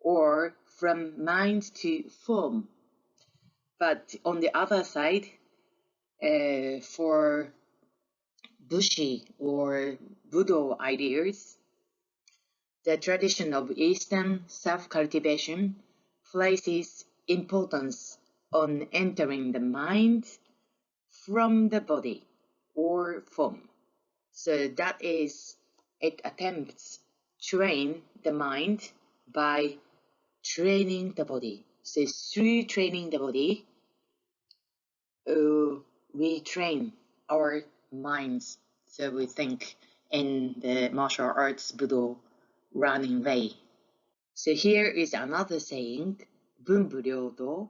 or from mind to form. But on the other side, for Bushi or Budo ideas, the tradition of Eastern self-cultivation places importance on entering the mind from the body or form. So that is, it attempts to train the mind by training the body. So through training the body, we train our minds, so we think in the martial arts Budo running way. So here is another saying, bunburyodo.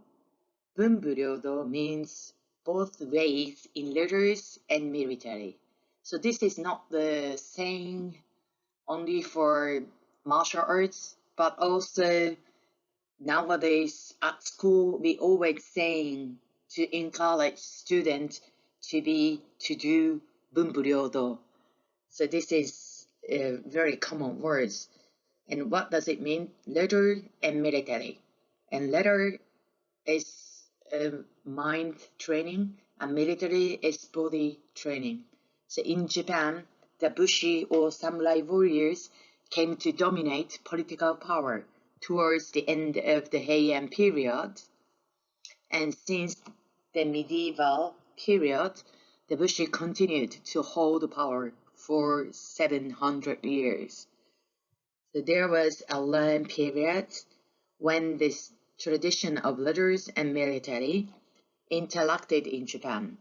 Bunburyodo means both ways in letters and military. So this is not the saying only for martial arts, but also nowadays at school we always saying to encourage students to do bunburyodo. So this is very common words. And what does it mean? Letter and military. And letter is mind training, and military is body training. So in Japan, the Bushi or samurai warriors came to dominate political power towards the end of the Heian period. And since the medieval period, the Bushi continued to hold power for 700 years. So there was a long period when this tradition of letters and military interacted in Japan.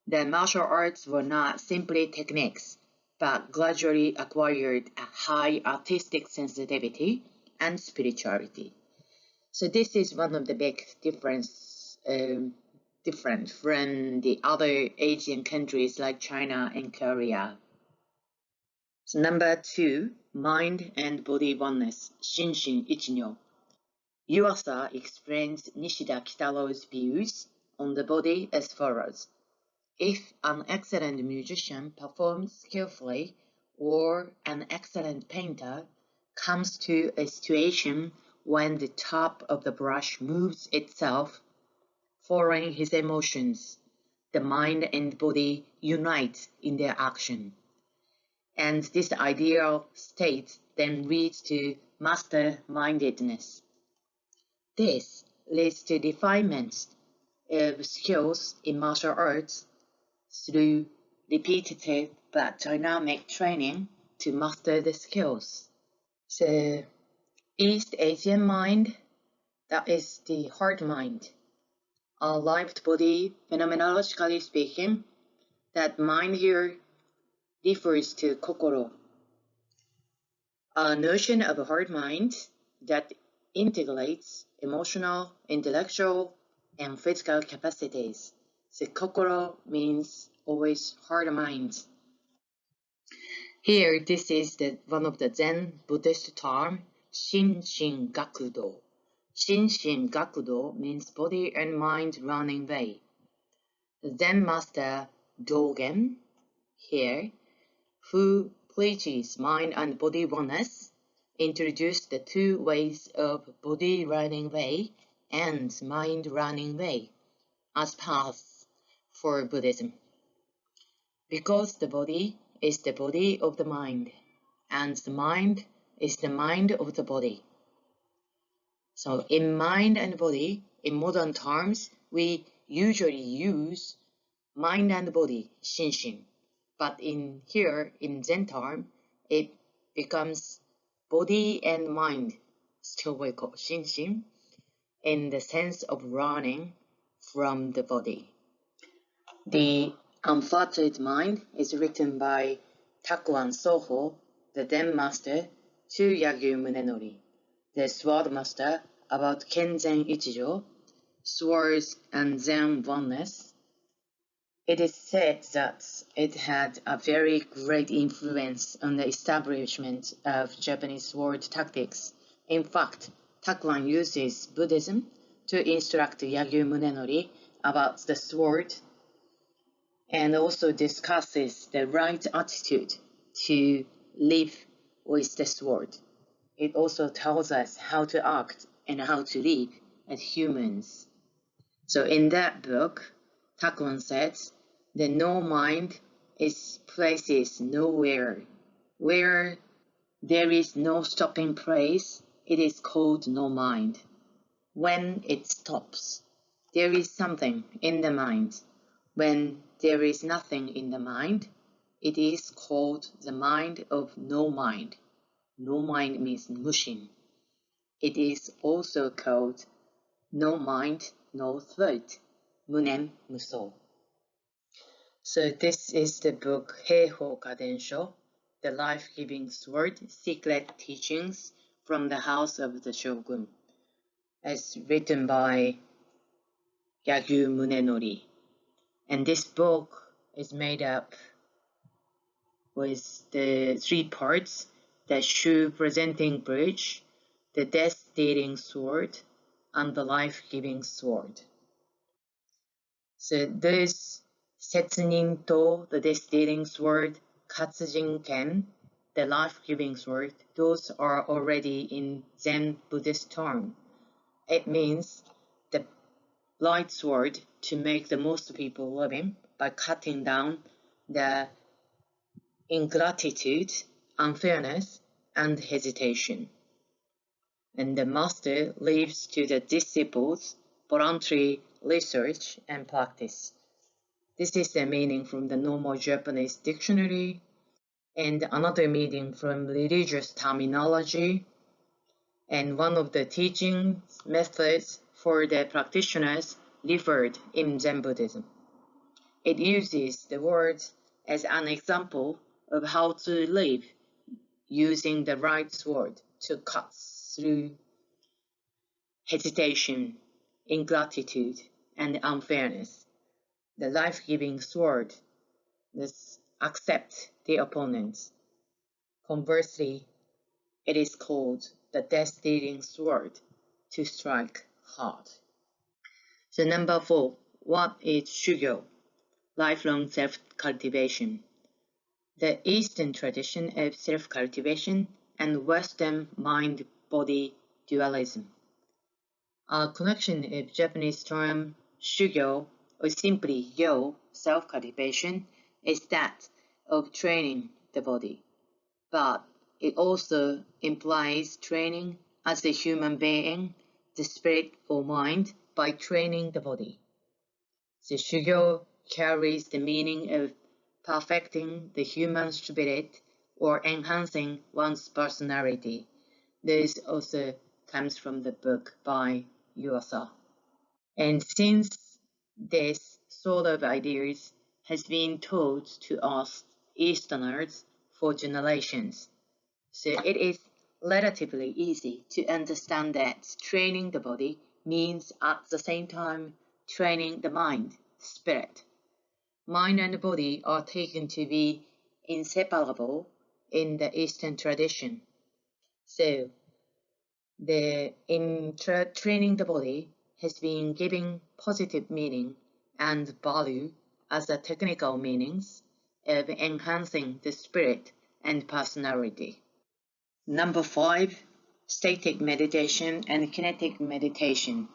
The martial arts were not simply techniques, but gradually acquired a high artistic sensitivity and spirituality. So this is one of the big difference different from the other Asian countries like China and Korea. So number 2, mind and body oneness, Shinshin Ichinyo. Yuasa explains Nishida Kitaro's views on the body as follows. If an excellent musician performs skillfully, or an excellent painter comes to a situation when the top of the brush moves itself, following his emotions, the mind and body unite in their action. And this ideal state then leads to master-mindedness. This leads to refinement of skills in martial arts through repetitive but dynamic training to master the skills. So, East Asian mind, that is the heart mind. Our lived body, phenomenologically speaking, that mind here refers to kokoro, a notion of a heart mind that integrates emotional, intellectual, and physical capacities. So kokoro means always heart mind. Here, this is one of the Zen Buddhist term, Shinshin Gakudo. Shinshin Gakudo means body and mind running way. The Zen master Dogen, here, who preaches mind and body oneness, introduced the two ways of body running way and mind running way as paths for Buddhism. Because the body is the body of the mind, and the mind is the mind of the body. So in mind and body, in modern terms, we usually use mind and body, shinshin. But in Zen term, it becomes body and mind, still we call shinshin, in the sense of running from the body. The Unflattered Mind is written by Takuan Soho, the Zen master, to Yagyu Munenori, the sword master, about Kenzen Ichijo, swords and Zen oneness. It is said that it had a very great influence on the establishment of Japanese sword tactics. In fact, Takuan uses Buddhism to instruct Yagyu Munenori about the sword and also discusses the right attitude to live with the sword. It also tells us how to act and how to live as humans. So in that book, Takuan says, the no mind is places nowhere. Where there is no stopping place, it is called no mind. When it stops, there is something in the mind. When there is nothing in the mind, it is called the mind of no mind. No mind means mushin. It is also called no mind, no throat, munen muso. So this is the book Heiho Kadensho, The Life-Giving Sword, Secret Teachings from the House of the Shogun, as written by Yagyu Munenori. And this book is made up with the 3 parts, the shoe presenting bridge, the death-dealing sword, and the life-giving sword. So those Setsunin to, the death-dealing sword, Katsujin Ken, the life-giving sword, those are already in Zen Buddhist term. It means the light sword to make the most people living by cutting down the ingratitude, unfairness, and hesitation. And the master leaves to the disciples voluntary research and practice. This is the meaning from the normal Japanese dictionary, and another meaning from religious terminology, and one of the teaching methods for the practitioners referred in Zen Buddhism. It uses the words as an example of how to live using the right sword to cut through hesitation, ingratitude, and unfairness. The life-giving sword is accept the opponents. Conversely, it is called the death-dealing sword to strike hard. So number 4, what is Shugyo? Lifelong self-cultivation. The Eastern tradition of self-cultivation and Western mind-body dualism. A connection of Japanese term Shugyo, or simply Yo, self-cultivation, is that of training the body. But it also implies training as a human being, the spirit or mind, by training the body. The Shugyo carries the meaning of perfecting the human spirit or enhancing one's personality. This also comes from the book by Yuasa. And since this sort of ideas has been taught to us Easterners for generations, so it is relatively easy to understand that training the body means at the same time training the mind, spirit. Mind and body are taken to be inseparable in the Eastern tradition. So, training the body has been given positive meaning and value as the technical meanings of enhancing the spirit and personality. Number 5, static meditation and kinetic meditation.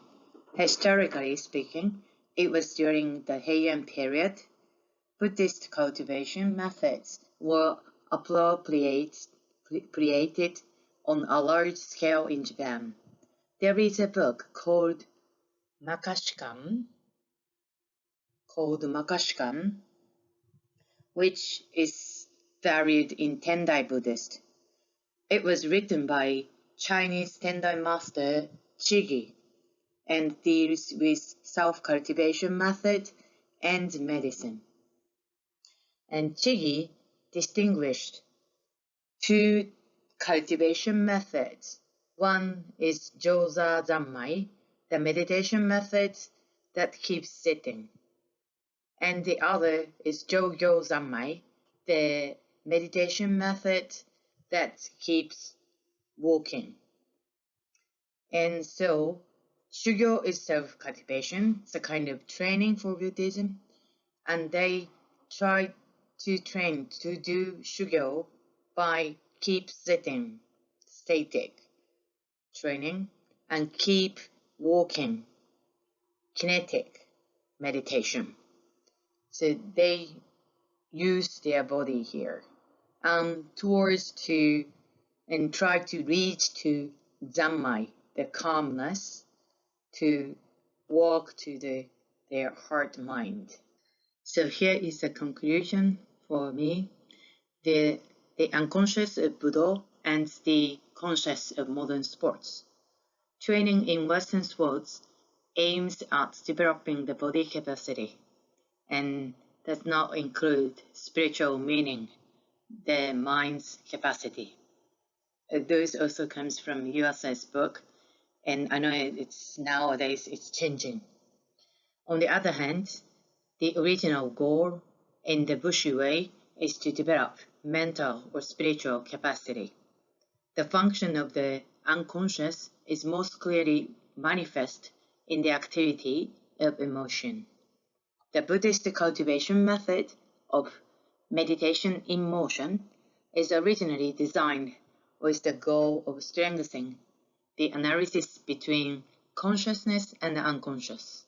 Historically speaking, it was during the Heian period. Buddhist cultivation methods were appropriated on a large scale in Japan. There is a book called Makashikan, which is valued in Tendai Buddhist. It was written by Chinese Tendai master Chigi and deals with self-cultivation method and medicine. And Chigi distinguished 2 cultivation methods. One is Joza Zammai, the meditation method that keeps sitting. And the other is Jogyo Zammai, the meditation method that keeps walking. And so, Shugyo is self-cultivation, it's a kind of training for Buddhism, and they try to train to do Shugyo by keep sitting, static training, and keep walking, kinetic meditation. So they use their body here towards to and try to reach to Zammai, the calmness, to walk to their heart mind. So here is the conclusion for me. The unconscious of Budo and the conscious of modern sports. Training in Western sports aims at developing the body capacity and does not include spiritual meaning, the mind's capacity. This also comes from Yuasa's book, and I know nowadays it's changing. On the other hand, the original goal in the Bushy way is to develop mental or spiritual capacity. The function of the unconscious is most clearly manifest in the activity of emotion. The Buddhist cultivation method of meditation in motion is originally designed with the goal of strengthening the analysis between consciousness and the unconscious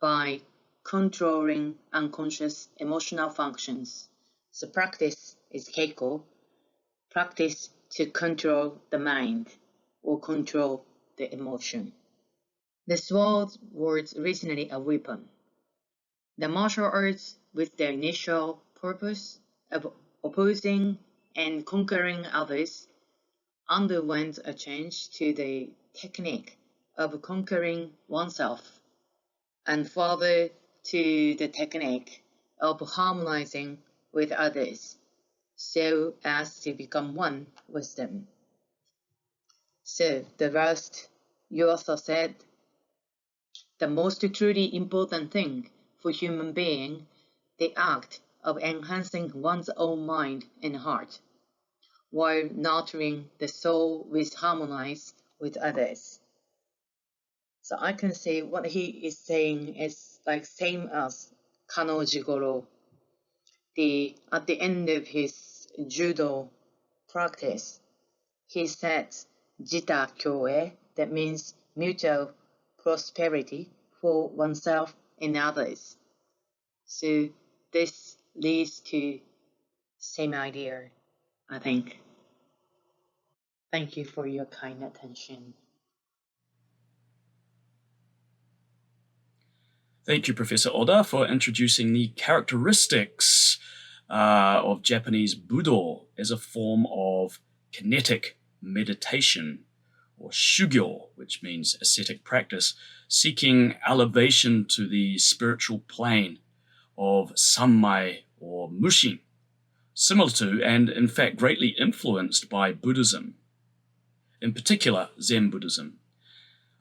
by controlling unconscious emotional functions. So practice is keiko, practice to control the mind or control the emotion. The sword was originally a weapon. The martial arts, with their initial purpose of opposing and conquering others, underwent a change to the technique of conquering oneself, and further to the technique of harmonizing with others. so as to become one with them. So the last, you also said, the most truly important thing for human being, the act of enhancing one's own mind and heart, while nurturing the soul with harmonize with others. So I can say what he is saying is like same as Kano Jigoro. At the end of his judo practice, he says Jita Kyoe, that means mutual prosperity for oneself and others. So this leads to same idea, I think. Thank you for your kind attention. Thank you, Professor Oda, for introducing the characteristics of Japanese Budo as a form of kinetic meditation, or shugyo, which means ascetic practice, seeking elevation to the spiritual plane of sammai or mushin, similar to and in fact greatly influenced by Buddhism, in particular Zen Buddhism.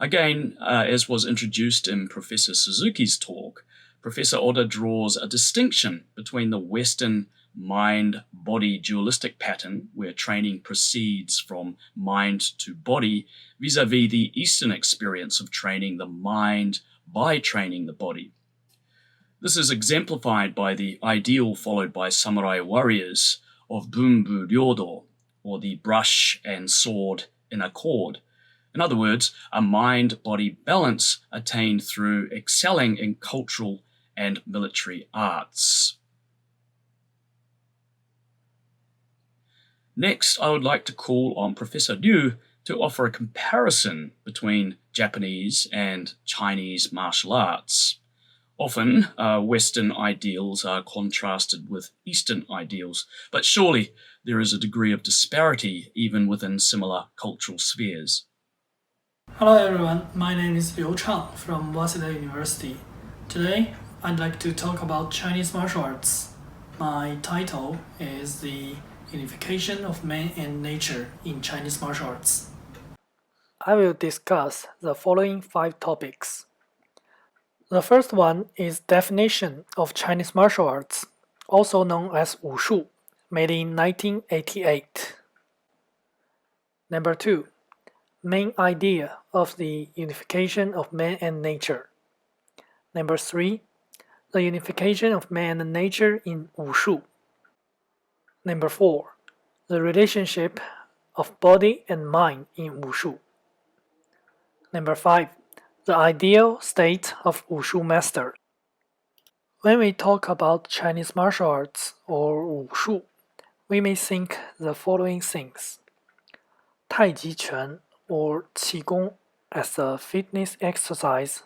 Again, as was introduced in Professor Suzuki's talk, Professor Oda draws a distinction between the Western mind-body dualistic pattern, where training proceeds from mind to body, vis-a-vis the Eastern experience of training the mind by training the body. This is exemplified by the ideal followed by samurai warriors of Bunbu Ryodo, or the brush and sword in accord. In other words, a mind-body balance attained through excelling in cultural and military arts. Next, I would like to call on Professor Liu to offer a comparison between Japanese and Chinese martial arts. Often, Western ideals are contrasted with Eastern ideals, but surely there is a degree of disparity even within similar cultural spheres. Hello everyone, my name is Liu Chang from Waseda University. Today, I'd like to talk about Chinese martial arts. My title is The Unification of Man and Nature in Chinese Martial Arts. I will discuss the following 5 topics. The first one is definition of Chinese martial arts, also known as Wushu, made in 1988. Number 2. Main idea of the unification of man and nature. Number 3. The unification of man and nature in Wushu. Number 4. The relationship of body and mind in Wushu. Number 5. The ideal state of Wushu master. When we talk about Chinese martial arts or Wushu, we may think the following things. Taiji Quan or Qigong as a fitness exercise.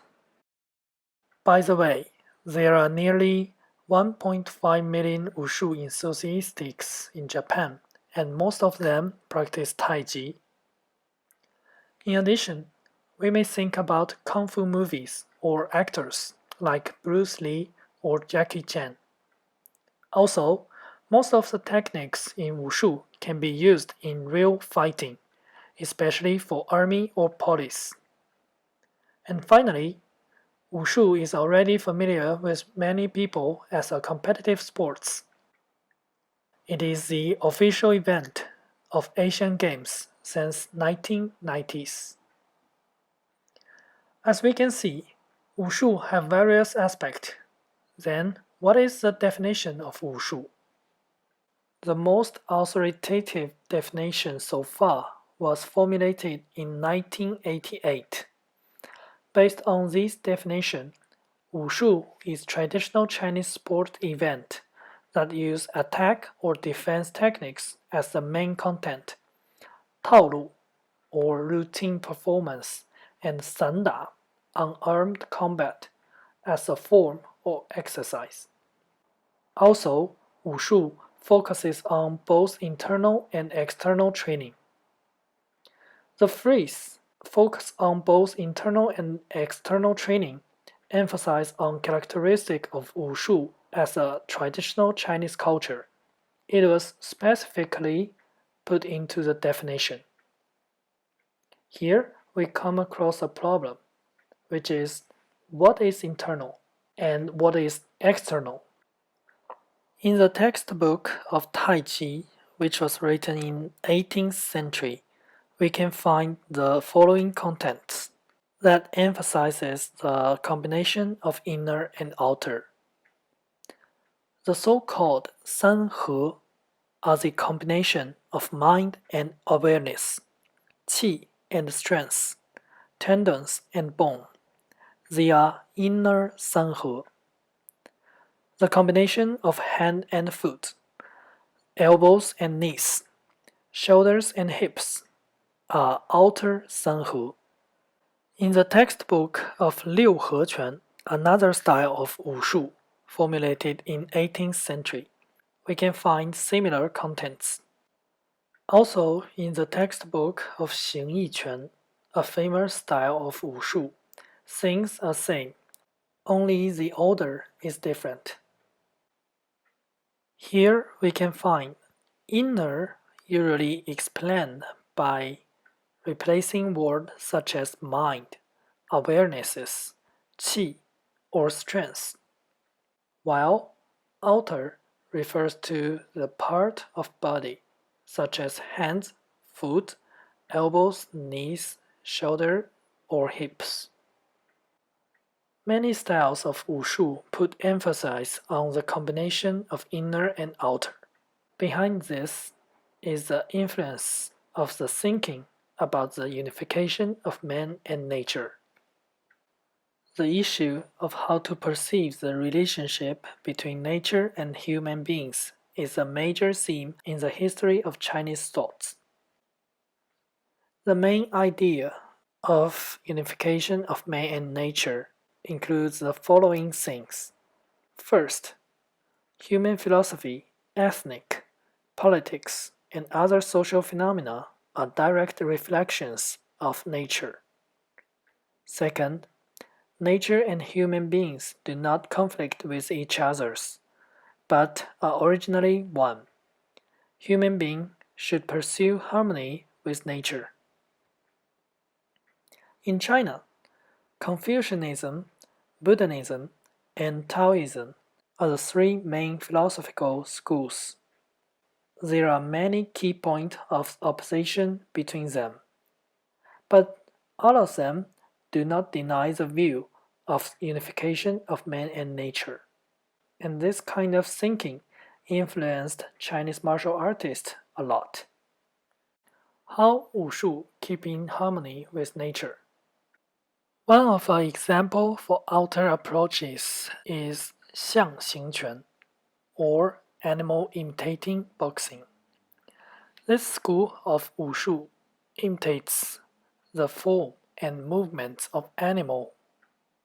By the way, there are nearly 1.5 million Wushu enthusiasts in Japan, and most of them practice Taiji. In addition, we may think about Kung Fu movies or actors like Bruce Lee or Jackie Chan. Also, most of the techniques in Wushu can be used in real fighting, especially for army or police. And finally, Wushu is already familiar with many people as a competitive sport. It is the official event of Asian Games since 1990s. As we can see, Wushu have various aspects. Then, what is the definition of Wushu? The most authoritative definition so far was formulated in 1988. Based on this definition, Wushu is traditional Chinese sport event that use attack or defense techniques as the main content, 套路 or routine performance, and 散打 unarmed combat as a form or exercise. Also, Wushu focuses on both internal and external training. The phrase focus on both internal and external training emphasize on characteristic of Wushu as a traditional Chinese culture. it was specifically put into the definition. Here we come across a problem, which is what is internal and what is external. In the textbook of Tai Chi, which was written in 18th century, we can find the following contents that emphasizes the combination of inner and outer. The so-called San He are the combination of mind and awareness, qi and strength, tendons and bone. They are inner San He. The combination of hand and foot, elbows and knees, shoulders and hips are outer San He. In the textbook of Liu Hequan, another style of wushu formulated in 18th century, we can find similar contents. Also, in the textbook of Xing Yiquan, a famous style of wushu, things are same, only the order is different. Here we can find inner usually explained by replacing words such as mind, awarenesses, qi, or strength, while outer refers to the part of body such as hands, foot, elbows, knees, shoulder, or hips. Many styles of wushu put emphasis on the combination of inner and outer. Behind this is the influence of the thinking about the unification of man and nature. The issue of how to perceive the relationship between nature and human beings is a major theme in the history of Chinese thoughts. The main idea of unification of man and nature includes the following things. First, human philosophy, ethnic, politics, and other social phenomena are direct reflections of nature. Second, nature and human beings do not conflict with each other, but are originally one. Human beings should pursue harmony with nature. In China, Confucianism, Buddhism, and Taoism are the three main philosophical schools. There are many key points of opposition between them, but all of them do not deny the view of unification of man and nature. And this kind of thinking influenced Chinese martial artists a lot. How wushu keep in harmony with nature? One of our examples for outer approaches is 象形拳, or animal imitating boxing. This school of wushu imitates the form and movements of animals,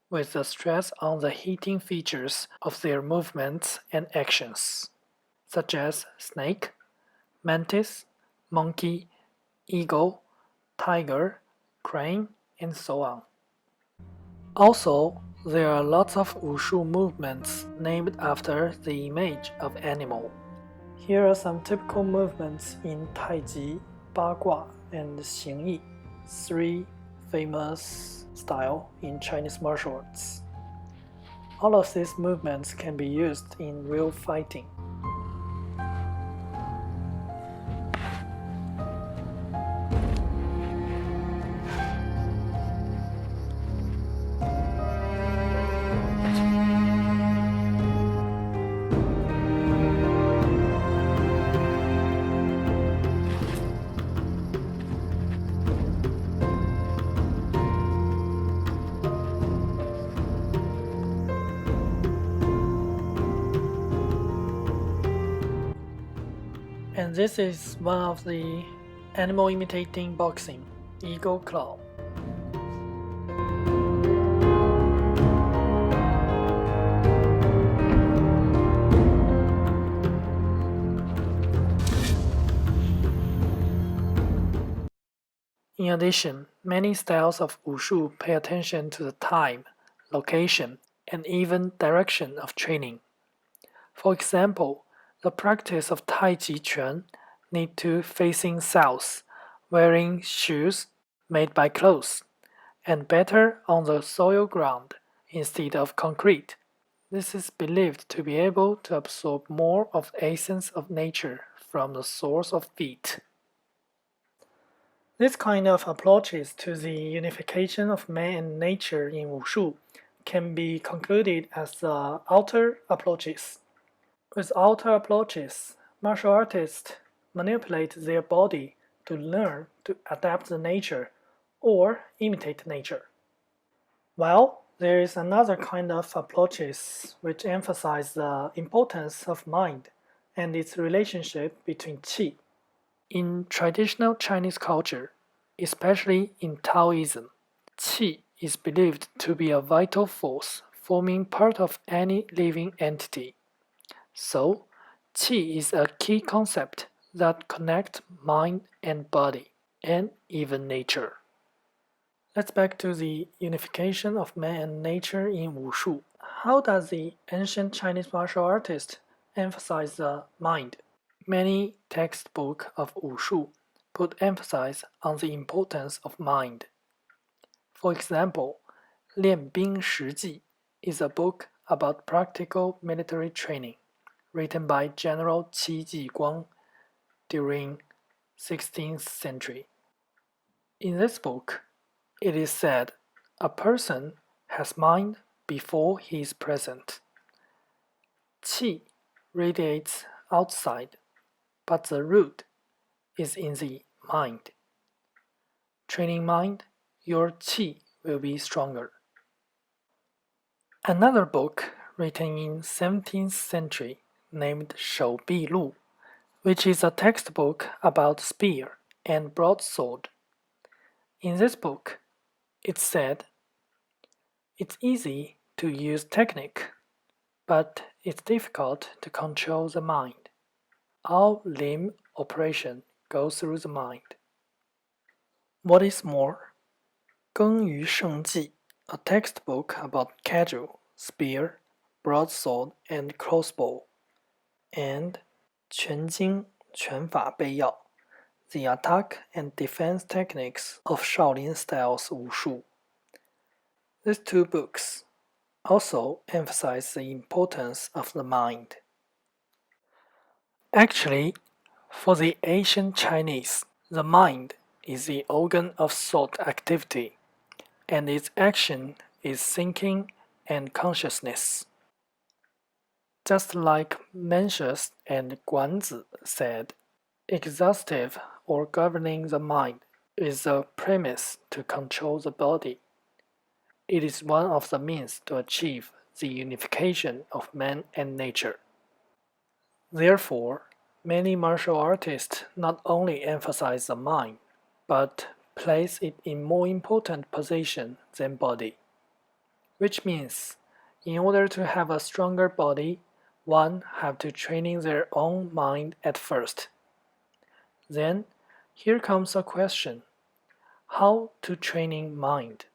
with the stress on the hitting features of their movements and actions, such as snake, mantis, monkey, eagle, tiger, crane, and so on. Also, there are lots of wushu movements named after the image of animal. Here are some typical movements in Taiji, Bagua, and Xingyi, three famous styles in Chinese martial arts. All of these movements can be used in real fighting. And this is one of the animal imitating boxing, eagle claw. In addition, many styles of wushu pay attention to the time, location, and even direction of training. For example, The practice of Tai Chi Chuan need to facing south, wearing shoes made by clothes, and better on the soil ground instead of concrete. This is believed to be able to absorb more of the essence of nature from the source of feet. This kind of approaches to the unification of man and nature in Wushu can be concluded as the outer approaches. With outer approaches, martial artists manipulate their body to learn to adapt the nature or imitate nature. While there is another kind of approaches which emphasize the importance of mind and its relationship between qi. In traditional Chinese culture, especially in Taoism, qi is believed to be a vital force forming part of any living entity. So, qi is a key concept that connects mind and body, and even nature. Let's back to the unification of man and nature in Wushu. How does the ancient Chinese martial artist emphasize the mind? Many textbooks of Wushu put emphasis on the importance of mind. For example, 练兵实记 is a book about practical military training, written by General Qi Jiguang during 16th century. In this book, it is said a person has mind before he is present. Qi radiates outside, but the root is in the mind. Training mind, your qi will be stronger. Another book written in 17th century named 手臂录, which is a textbook about spear and broadsword. In this book, it said, it's easy to use technique, but it's difficult to control the mind. All limb operation goes through the mind. What is more, 耕于胜记, a textbook about cudgel, spear, broadsword, and crossbow, and 拳经拳法备要, the attack and defense techniques of Shaolin styles Wushu. These two books also emphasize the importance of the mind. Actually, for the ancient Chinese, the mind is the organ of thought activity, and its action is thinking and consciousness. Just like Mencius and Guanzi said, exhaustive or governing the mind is the premise to control the body. It is one of the means to achieve the unification of man and nature. Therefore, many martial artists not only emphasize the mind, but place it in more important position than body. Which means, in order to have a stronger body, one have to training their own mind at first. Then, here comes a question. How to training mind?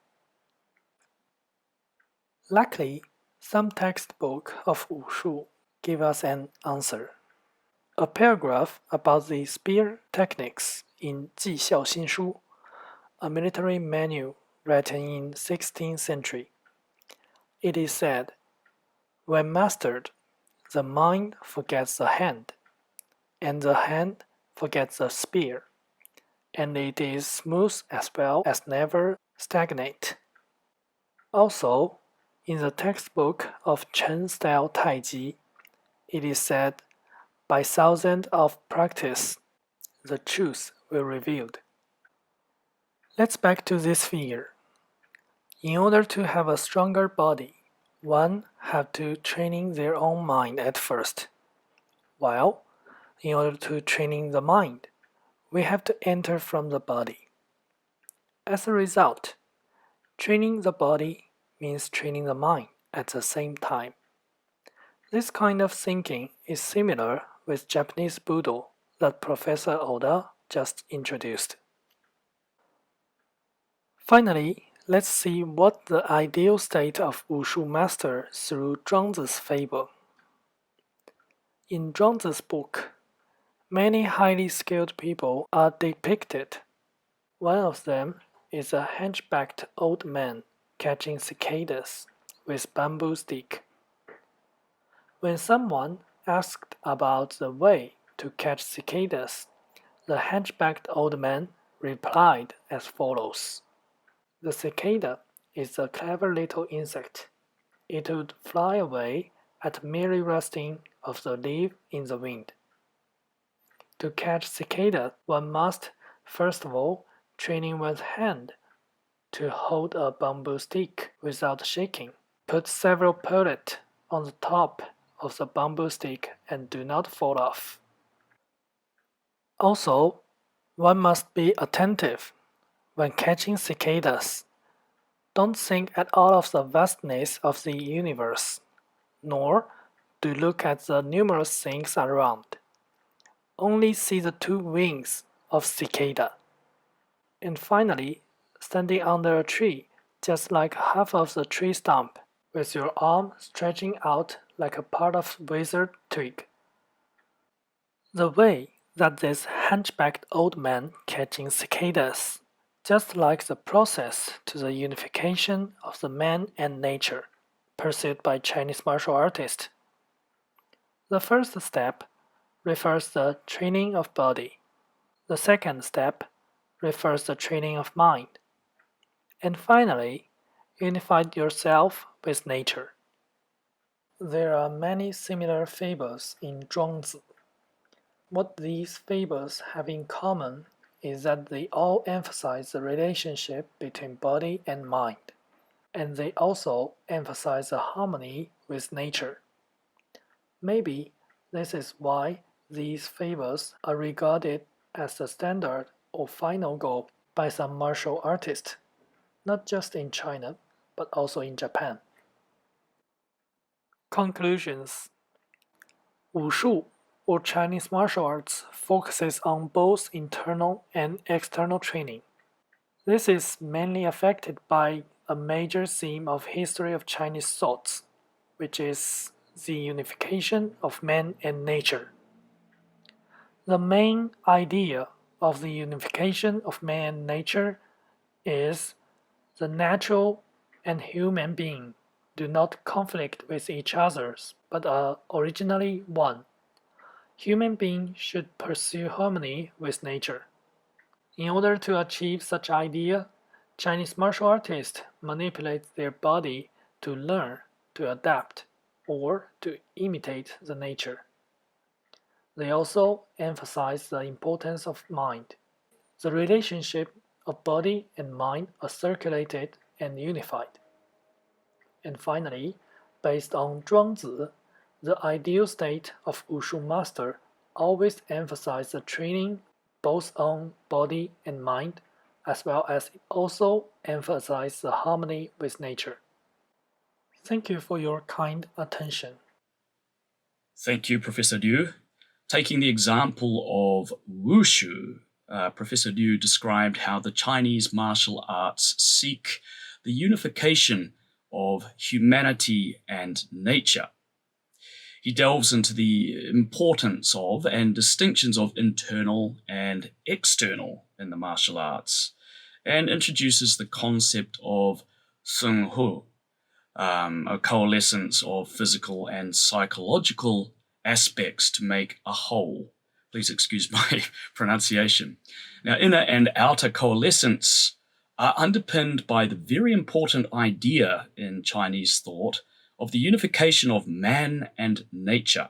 Luckily, some textbook of Wushu give us an answer. A paragraph about the spear techniques in 技校新书, a military manual written in 16th century. It is said, when mastered, the mind forgets the hand, and the hand forgets the spear, and it is smooth as well as never stagnate. Also, in the textbook of Chen-style Taiji, it is said, by thousands of practice, the truth will revealed. Let's back to this figure. In order to have a stronger body, one have to training their own mind at first. While, in order to training the mind, we have to enter from the body. As a result, training the body means training the mind at the same time. This kind of thinking is similar with Japanese Budo that Professor Oda just introduced. Finally, let's see what the ideal state of Wushu master through Zhuangzi's fable. In Zhuangzi's book, many highly skilled people are depicted. One of them is a hunchbacked old man catching cicadas with bamboo stick. When someone asked about the way to catch cicadas, the hunchbacked old man replied as follows. The cicada is a clever little insect. It would fly away at merely rustling of the leaf in the wind. To catch cicada, one must, first of all, train in one's hand to hold a bamboo stick without shaking. Put several pellets on the top of the bamboo stick and do not fall off. Also, one must be attentive when catching cicadas. Don't think at all of the vastness of the universe, nor do look at the numerous things around. Only see the two wings of cicada. And finally, standing under a tree, just like half of the tree stump, with your arm stretching out like a part of withered twig. The way that this hunchbacked old man catching cicadas, just like the process to the unification of the man and nature, pursued by Chinese martial artists. The first step refers the training of body. The second step refers the training of mind. And finally, unify yourself with nature. There are many similar fables in Zhuangzi. What these fables have in common is that they all emphasize the relationship between body and mind, and they also emphasize the harmony with nature. Maybe this is why these fables are regarded as the standard or final goal by some martial artists, not just in China, but also in Japan. Conclusions. Wushu, or Chinese martial arts, focuses on both internal and external training. This is mainly affected by a major theme of history of Chinese thoughts, which is the unification of man and nature. The main idea of the unification of man and nature is the natural and human being do not conflict with each other, but are originally one. Human beings should pursue harmony with nature. In order to achieve such idea, Chinese martial artists manipulate their body to learn, to adapt, or to imitate the nature. They also emphasize the importance of mind. The relationship of body and mind are circulated and unified. And finally, based on Zhuangzi, the ideal state of Wushu master always emphasizes the training both on body and mind, as well as also emphasize the harmony with nature. Thank you for your kind attention. Thank you, Professor Liu. Taking the example of Wushu, Professor Liu described how the Chinese martial arts seek the unification of humanity and nature. He delves into the importance of and distinctions of internal and external in the martial arts, and introduces the concept of Sun Hu, a coalescence of physical and psychological aspects to make a whole. Please excuse my pronunciation. Now, inner and outer coalescence are underpinned by the very important idea in Chinese thought of the unification of man and nature.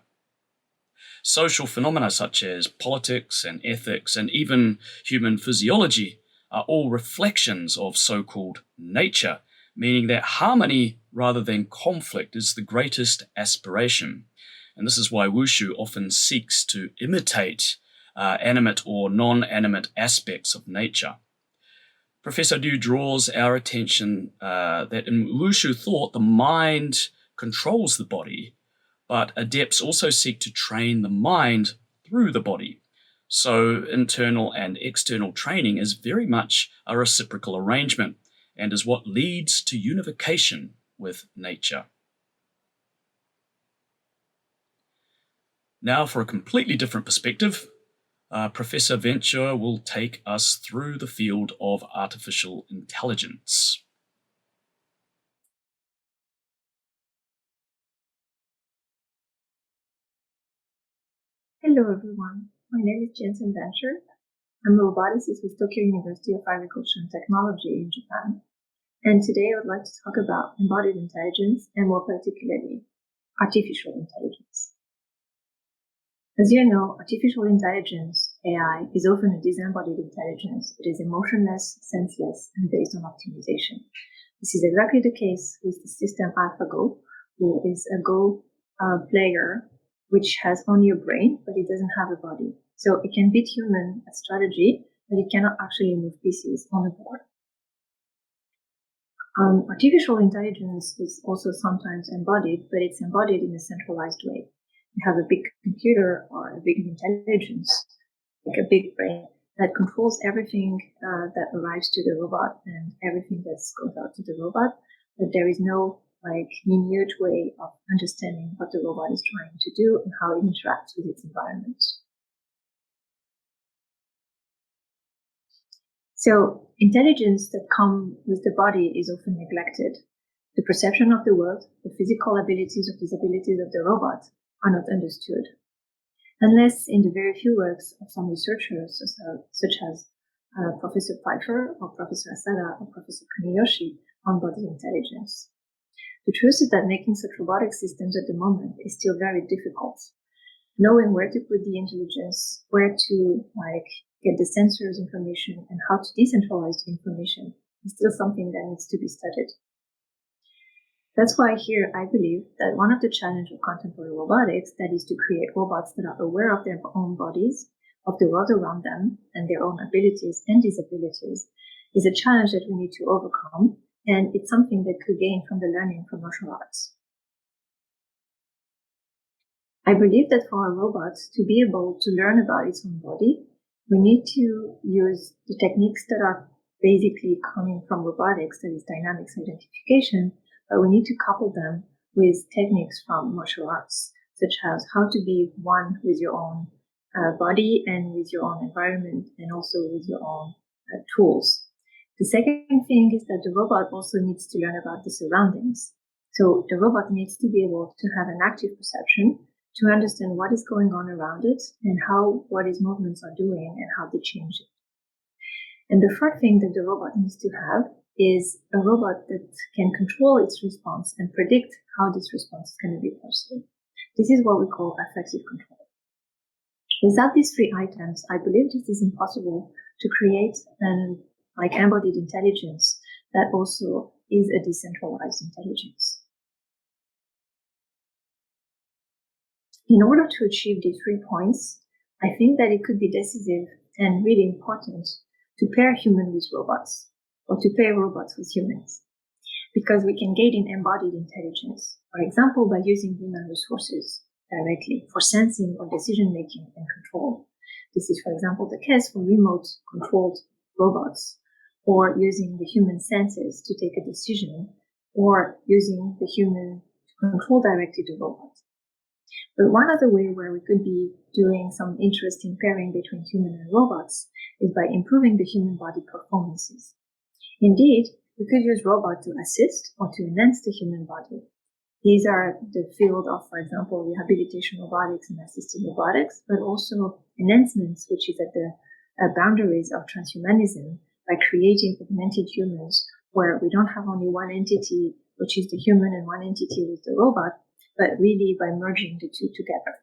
Social phenomena such as politics and ethics and even human physiology are all reflections of so-called nature, meaning that harmony rather than conflict is the greatest aspiration. And this is why Wushu often seeks to imitate animate or non-animate aspects of nature. Professor Liu draws our attention that in Wushu thought, the mind controls the body, but adepts also seek to train the mind through the body. So internal and external training is very much a reciprocal arrangement and is what leads to unification with nature. Now, for a completely different perspective, Professor Venture will take us through the field of artificial intelligence. Hello everyone, my name is Jensen Venture. I'm a roboticist with Tokyo University of Agriculture and Technology in Japan. And today I would like to talk about embodied intelligence and more particularly, artificial intelligence. As you know, artificial intelligence, AI, is often a disembodied intelligence. It is emotionless, senseless, and based on optimization. This is exactly the case with the system AlphaGo, who is a Go player which has only a brain, but it doesn't have a body. So it can beat human at strategy, but it cannot actually move pieces on a board. Artificial intelligence is also sometimes embodied, but it's embodied in a centralized way. You have a big computer or a big intelligence, like a big brain, that controls everything that arrives to the robot and everything that goes out to the robot, but there is no minute way of understanding what the robot is trying to do and how it interacts with its environment. So intelligence that comes with the body is often neglected. The perception of the world, the physical abilities or disabilities of the robot are not understood, unless in the very few works of some researchers, such as Professor Pfeiffer or Professor Asada or Professor Kuniyoshi on body intelligence. The truth is that making such robotic systems at the moment is still very difficult. Knowing where to put the intelligence, where to get the sensors information, and how to decentralize the information is still something that needs to be studied. That's why here I believe that one of the challenges of contemporary robotics, that is to create robots that are aware of their own bodies, of the world around them, and their own abilities and disabilities, is a challenge that we need to overcome. And it's something that could gain from the learning from martial arts. I believe that for a robot to be able to learn about its own body, we need to use the techniques that are basically coming from robotics, that is dynamics identification, but we need to couple them with techniques from martial arts, such as how to be one with your own body and with your own environment and also with your own tools. The second thing is that the robot also needs to learn about the surroundings. So the robot needs to be able to have an active perception to understand what is going on around it and what its movements are doing and how they change it. And the third thing that the robot needs to have is a robot that can control its response and predict how this response is going to be perceived. This is what we call affective control. Without these three items, I believe it is impossible to create an embodied intelligence that also is a decentralized intelligence. In order to achieve these 3 points, I think that it could be decisive and really important to pair humans with robots, or to pair robots with humans, because we can gain in embodied intelligence, for example, by using human resources directly for sensing or decision-making and control. This is, for example, the case for remote controlled robots, or using the human senses to take a decision, or using the human to control directly the robot. But one other way where we could be doing some interesting pairing between human and robots is by improving the human body performances. Indeed, we could use robots to assist or to enhance the human body. These are the field of, for example, rehabilitation robotics and assisted robotics, but also enhancements, which is at the boundaries of transhumanism, by creating augmented humans where we don't have only one entity, which is the human, and one entity with the robot, but really by merging the two together.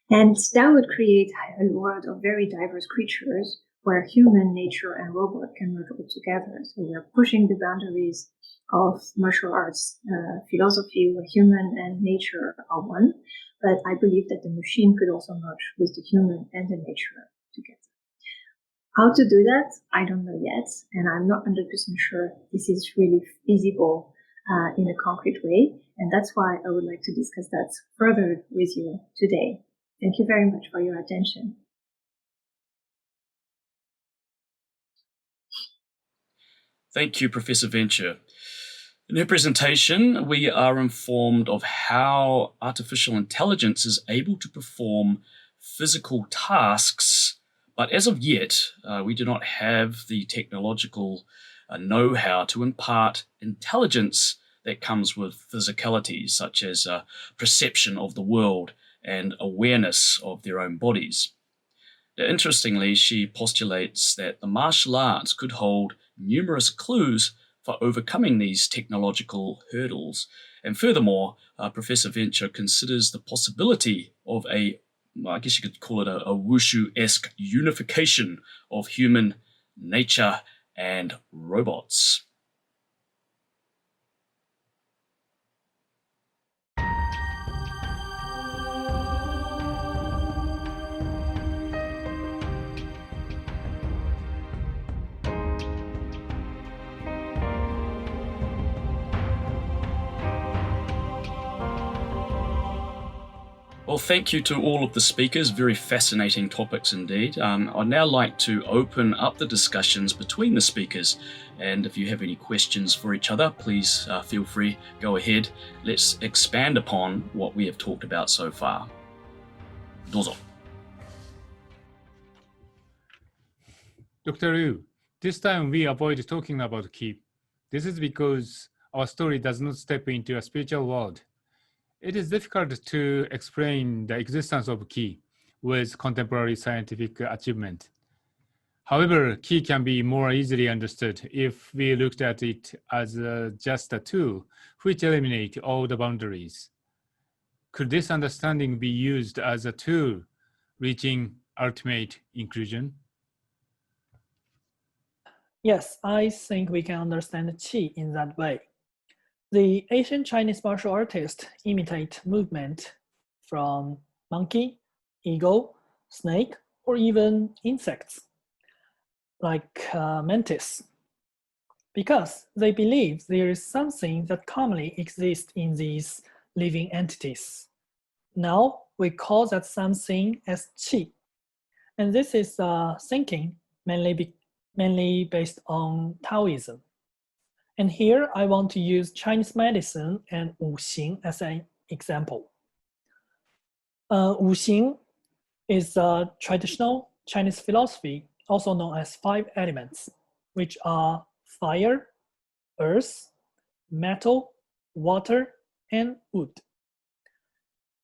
And that would create a world of very diverse creatures where human, nature, and robot can merge all together. So we're pushing the boundaries of martial arts philosophy where human and nature are one, but I believe that the machine could also merge with the human and the nature together. How to do that, I don't know yet, and I'm not 100% sure this is really feasible in a concrete way, and that's why I would like to discuss that further with you today. Thank you very much for your attention. Thank you, Professor Venture. In her presentation, we are informed of how artificial intelligence is able to perform physical tasks, but as of yet, we do not have the technological know-how to impart intelligence that comes with physicality, such as perception of the world and awareness of their own bodies. Interestingly, she postulates that the martial arts could hold numerous clues for overcoming these technological hurdles. And furthermore, Professor Venture considers the possibility of I guess you could call it a wushu-esque unification of human nature and robots. Well, thank you to all of the speakers. Very fascinating topics indeed. I'd now like to open up the discussions between the speakers. And if you have any questions for each other, please feel free, go ahead. Let's expand upon what we have talked about so far. どうぞ. Dr. Liu, this time we avoid talking about Ki. This is because our story does not step into a spiritual world. It is difficult to explain the existence of Ki with contemporary scientific achievement. However, Ki can be more easily understood if we looked at it as just a tool which eliminates all the boundaries. Could this understanding be used as a tool reaching ultimate inclusion? Yes, I think we can understand Qi in that way. The ancient Chinese martial artists imitate movement from monkey, eagle, snake, or even insects, like mantis, because they believe there is something that commonly exists in these living entities. Now we call that something as Qi. And this is thinking mainly based on Taoism. And here I want to use Chinese medicine and Wu Xing as an example. Wu Xing is a traditional Chinese philosophy, also known as 5 elements, which are fire, earth, metal, water, and wood.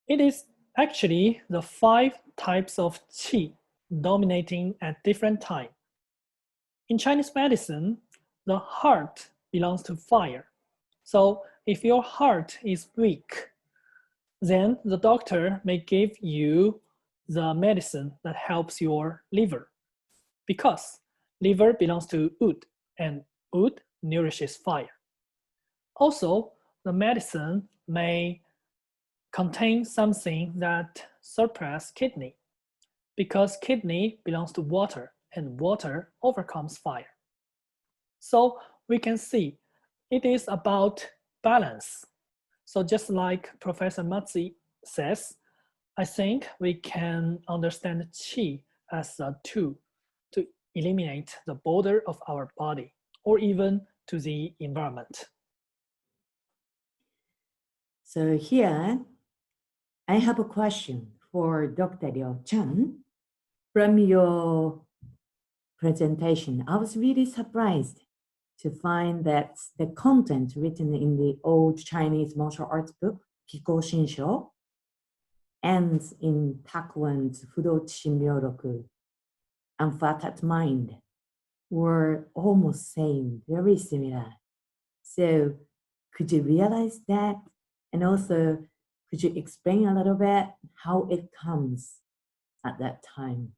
It is actually the 5 types of qi dominating at different times. In Chinese medicine, the heart belongs to fire. So if your heart is weak, then the doctor may give you the medicine that helps your liver, because liver belongs to wood, and wood nourishes fire. Also, the medicine may contain something that suppresses kidney, because kidney belongs to water, and water overcomes fire. So we can see it is about balance. So just like Professor Matzi says, I think we can understand qi as a tool to eliminate the border of our body or even to the environment. So here, I have a question for Dr. Liu Chen. From your presentation, I was really surprised to find that the content written in the old Chinese martial arts book, Kiko Shinsho, and in Takuan's Fudo Chimyodoku, Unfettered Mind, were almost same, very similar. So could you realize that? And also, could you explain a little bit how it comes at that time?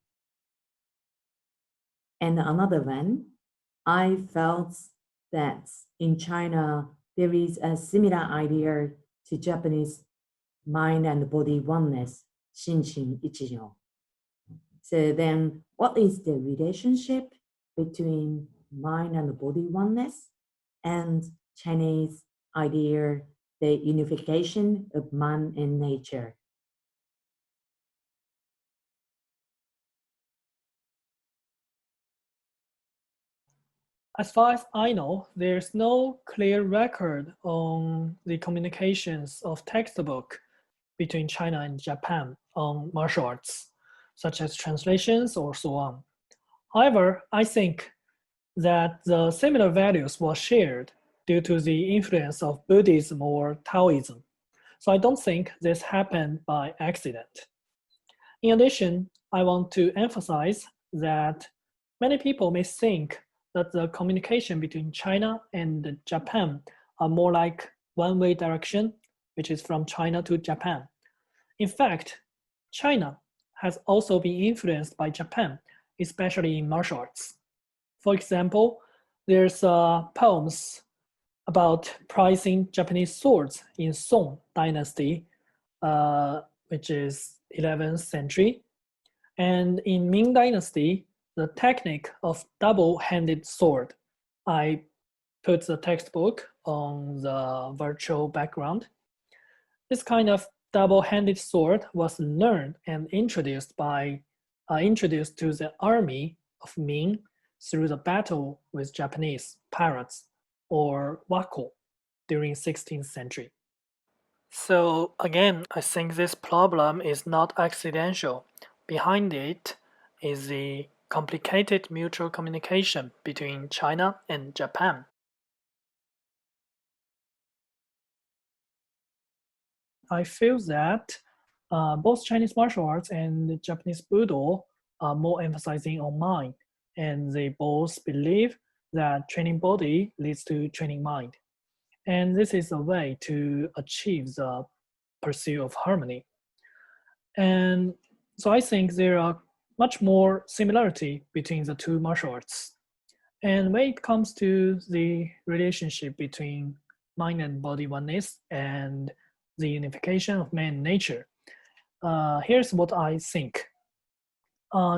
And another one, I felt that in China, there is a similar idea to Japanese mind and body oneness, Shinshin Ichijo. So then what is the relationship between mind and body oneness and Chinese idea, the unification of man and nature? As far as I know, there's no clear record on the communications of textbook between China and Japan on martial arts, such as translations or so on. However, I think that the similar values were shared due to the influence of Buddhism or Taoism. So I don't think this happened by accident. In addition, I want to emphasize that many people may think that the communication between China and Japan are more like one-way direction, which is from China to Japan. In fact, China has also been influenced by Japan, especially in martial arts. For example, there's poems about prizing Japanese swords in Song Dynasty, which is 11th century. And in Ming Dynasty, the technique of double-handed sword. I put the textbook on the virtual background. This kind of double-handed sword was learned and introduced to the army of Ming through the battle with Japanese pirates or wako during 16th century. So again, I think this problem is not accidental. Behind it is the complicated mutual communication between China and Japan. I feel that both Chinese martial arts and Japanese Budo are more emphasizing on mind, and they both believe that training body leads to training mind. And this is a way to achieve the pursuit of harmony. And so I think there are much more similarity between the two martial arts. And when it comes to the relationship between mind and body oneness and the unification of man and nature, here's what I think.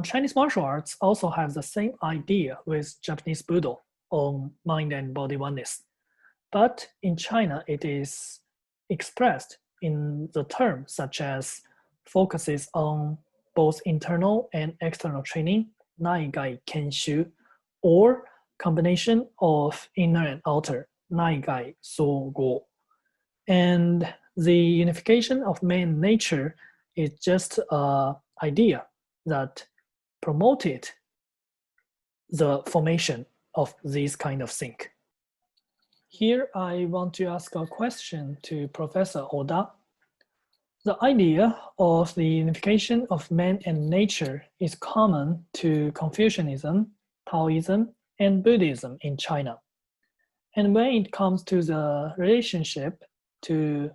Chinese martial arts also have the same idea with Japanese Budo on mind and body oneness. But in China, it is expressed in the term such as focuses on both internal and external training, Naigai Kenshu, or combination of inner and outer, Naigai Sogo. And the unification of man and nature is just an idea that promoted the formation of this kind of thing. Here I want to ask a question to Professor Oda. The idea of the unification of man and nature is common to Confucianism, Taoism, and Buddhism in China. And when it comes to the relationship to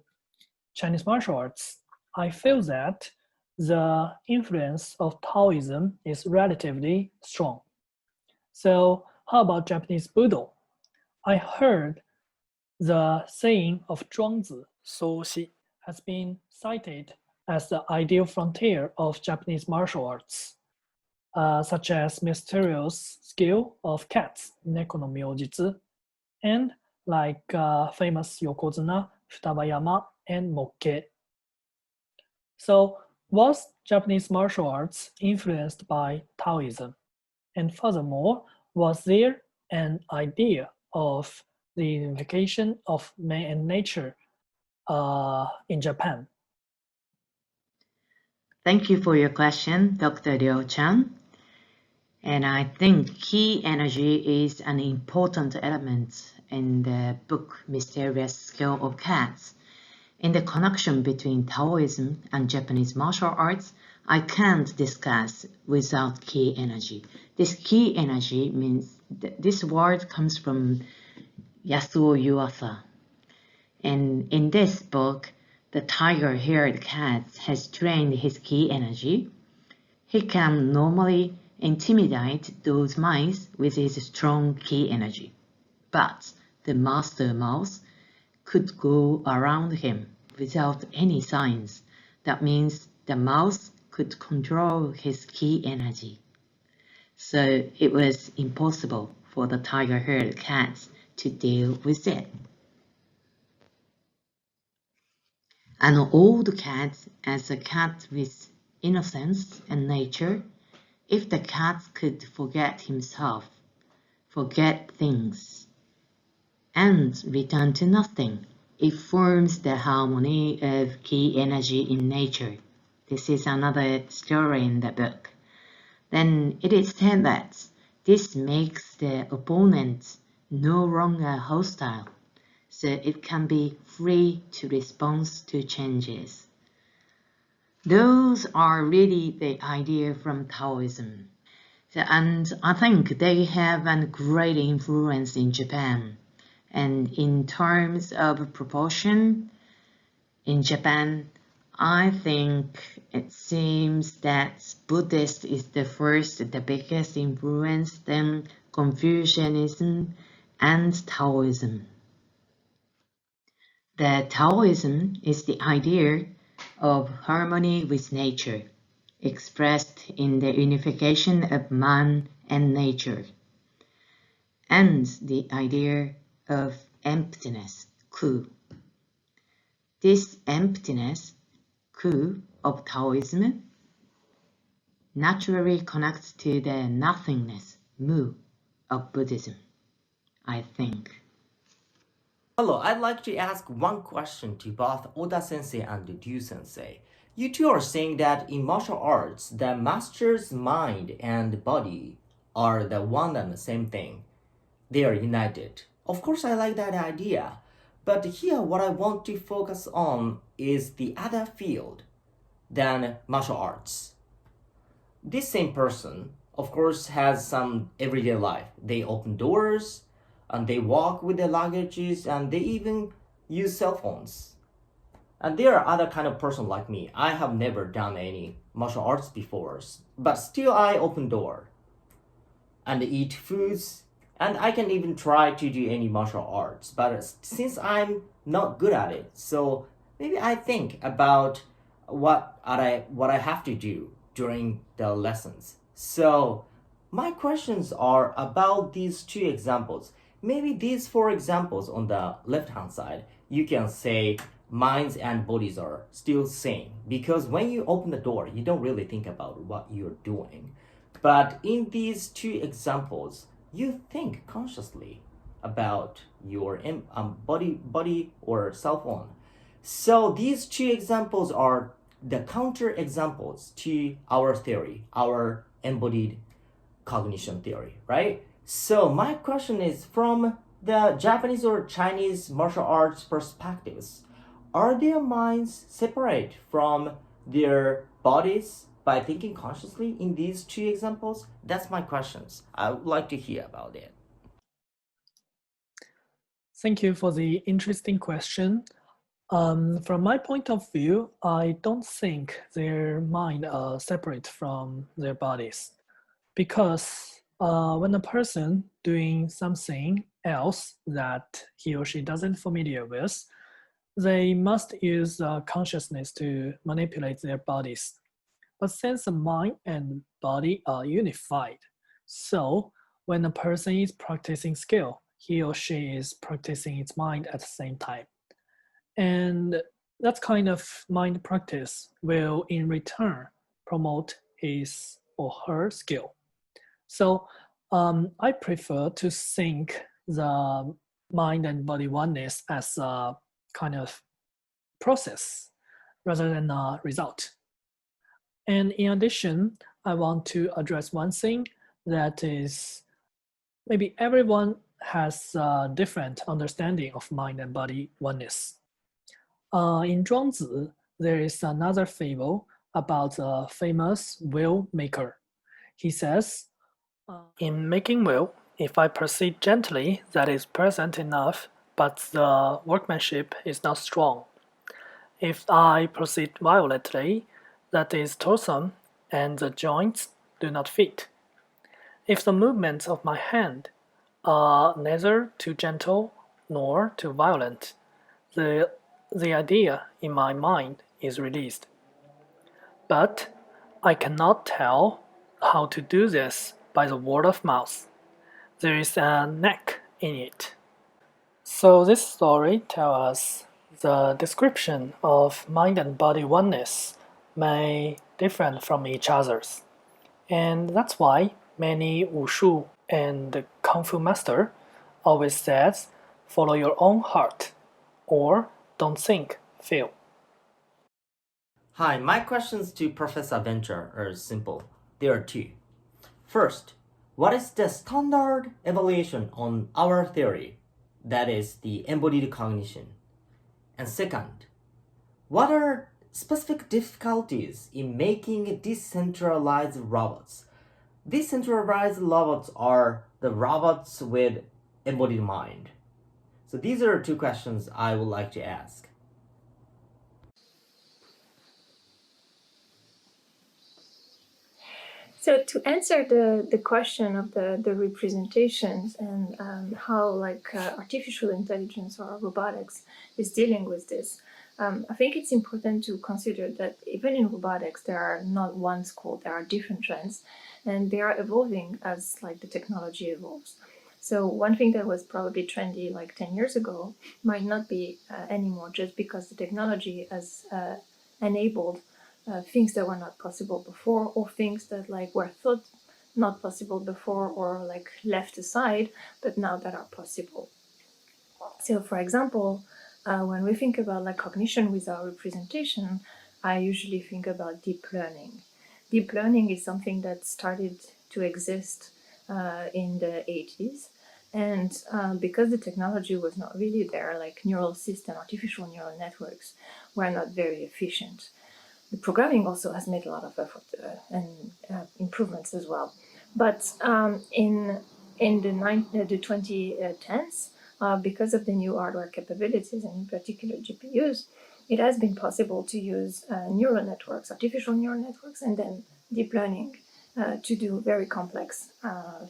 Chinese martial arts, I feel that the influence of Taoism is relatively strong. So how about Japanese Budo? I heard the saying of Zhuangzi, Soxi, has been cited as the ideal frontier of Japanese martial arts, such as mysterious skill of cats, Neko no Myojitsu, and like famous Yokozuna, Futabayama, and Mokke. So was Japanese martial arts influenced by Taoism? And furthermore, was there an idea of the unification of man and nature in Japan? Thank you for your question, Dr. Liu-chan. And I think key energy is an important element in the book Mysterious Skill of Cats. In the connection between Taoism and Japanese martial arts, I can't discuss without key energy. This key energy means this word comes from Yasuo Yuasa. And in this book, the tiger-haired cat has trained his key energy. He can normally intimidate those mice with his strong key energy. But the master mouse could go around him without any signs. That means the mouse could control his key energy. So it was impossible for the tiger-haired cats to deal with it. An old cat as a cat with innocence and nature, if the cat could forget himself, forget things, and return to nothing. It forms the harmony of key energy in nature. This is another story in the book. Then it is said that this makes the opponent no longer hostile, so it can be free to respond to changes. Those are really the idea from Taoism. And I think they have a great influence in Japan. And in terms of proportion, in Japan, I think it seems that Buddhist is the biggest influence, then Confucianism and Taoism. The Taoism is the idea of harmony with nature, expressed in the unification of man and nature, and the idea of emptiness, ku. This emptiness, ku, of Taoism naturally connects to the nothingness, mu, of Buddhism, I think. Hello, I'd like to ask one question to both Oda-sensei and Ryu-sensei. You two are saying that in martial arts, the master's mind and body are the one and the same thing. They are united. Of course, I like that idea. But here, what I want to focus on is the other field than martial arts. This same person, of course, has some everyday life. They open doors, and they walk with their luggages, and they even use cell phones. And there are other kind of person like me. I have never done any martial arts before, but still I open door and eat foods, and I can even try to do any martial arts. But since I'm not good at it, so maybe I think about what I have to do during the lessons. So my questions are about these two examples. Maybe these four examples on the left-hand side, you can say minds and bodies are still same, because when you open the door, you don't really think about what you're doing. But in these two examples, you think consciously about your body or cell phone. So these two examples are the counter examples to our theory, our embodied cognition theory, right? So my question is, from the Japanese or Chinese martial arts perspectives, are their minds separate from their bodies by thinking consciously in these two examples? That's my questions. I would like to hear about it. Thank you for the interesting question. From my point of view, I don't think their mind are separate from their bodies, because when a person doing something else that he or she doesn't familiar with, they must use consciousness to manipulate their bodies. But since the mind and body are unified, so when a person is practicing skill, he or she is practicing its mind at the same time. And that kind of mind practice will in return promote his or her skill. So I prefer to think the mind and body oneness as a kind of process rather than a result. And in addition, I want to address one thing, that is, maybe everyone has a different understanding of mind and body oneness. In Zhuangzi, there is another fable about a famous wheel maker. He says, in making wheel, if I proceed gently, that is pleasant enough, but the workmanship is not strong. If I proceed violently, that is toilsome, and the joints do not fit. If the movements of my hand are neither too gentle nor too violent, the idea in my mind is released. But I cannot tell how to do this by the word of mouth. There is a knack in it. So this story tells us the description of mind and body oneness may differ from each other's. And that's why many wushu and Kung Fu master always says, follow your own heart, or don't think, feel. Hi, my questions to Professor Venture are simple. There are two. First, what is the standard evaluation on our theory, that is the embodied cognition? And second, what are specific difficulties in making decentralized robots? Decentralized robots are the robots with embodied mind. So these are two questions I would like to ask. So to answer the question of the representations and how artificial intelligence or robotics is dealing with this, I think it's important to consider that even in robotics there are not one school, there are different trends, and they are evolving as the technology evolves. So one thing that was probably trendy 10 years ago might not be anymore, just because the technology has enabled things that were not possible before, or things that were thought not possible before, or left aside, but now that are possible. So for example, when we think about cognition without representation, I usually think about deep learning. Deep learning is something that started to exist in the 80s, and because the technology was not really there, neural system, artificial neural networks were not very efficient. The programming also has made a lot of effort and improvements as well. But in the 2010s, because of the new hardware capabilities, and in particular GPUs, it has been possible to use neural networks, artificial neural networks, and then deep learning to do very complex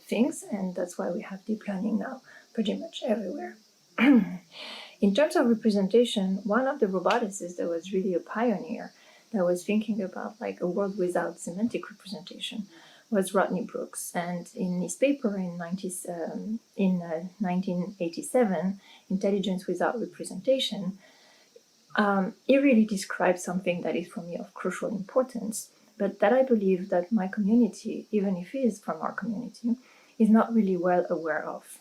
things. And that's why we have deep learning now pretty much everywhere. In terms of representation, one of the roboticists that was really a pioneer, that was thinking about a world without semantic representation, was Rodney Brooks. And in his paper in 1987, Intelligence Without Representation, he really described something that is for me of crucial importance, but that I believe that my community, even if it is from our community, is not really well aware of.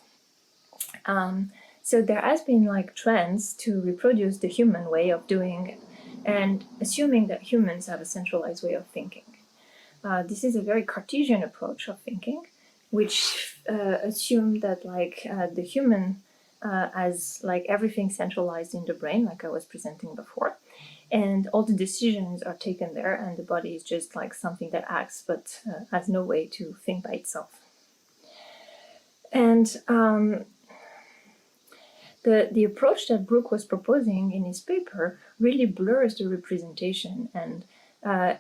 So there has been trends to reproduce the human way of doing, and assuming that humans have a centralized way of thinking. This is a very Cartesian approach of thinking, which assumes that the human has everything centralized in the brain, like I was presenting before, and all the decisions are taken there, and the body is just something that acts but has no way to think by itself. And the approach that Brooke was proposing in his paper really blurs the representation, and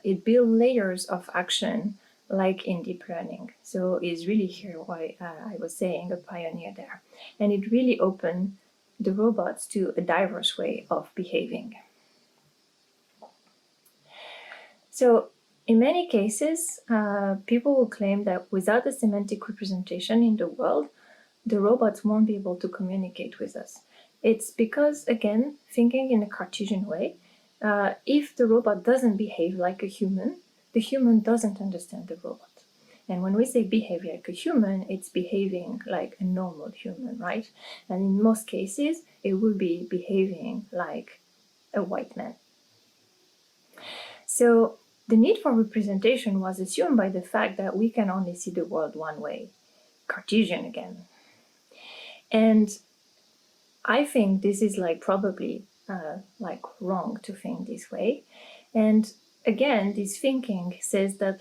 it builds layers of action in deep learning. So it's really here why I was saying a pioneer there. And it really opened the robots to a diverse way of behaving. So in many cases, people will claim that without a semantic representation in the world, the robots won't be able to communicate with us. It's because, again, thinking in a Cartesian way, if the robot doesn't behave like a human, the human doesn't understand the robot. And when we say behave like a human, it's behaving like a normal human, right? And in most cases, it will be behaving like a white man. So the need for representation was assumed by the fact that we can only see the world one way, Cartesian again. And I think this is probably wrong to think this way. And again, this thinking says that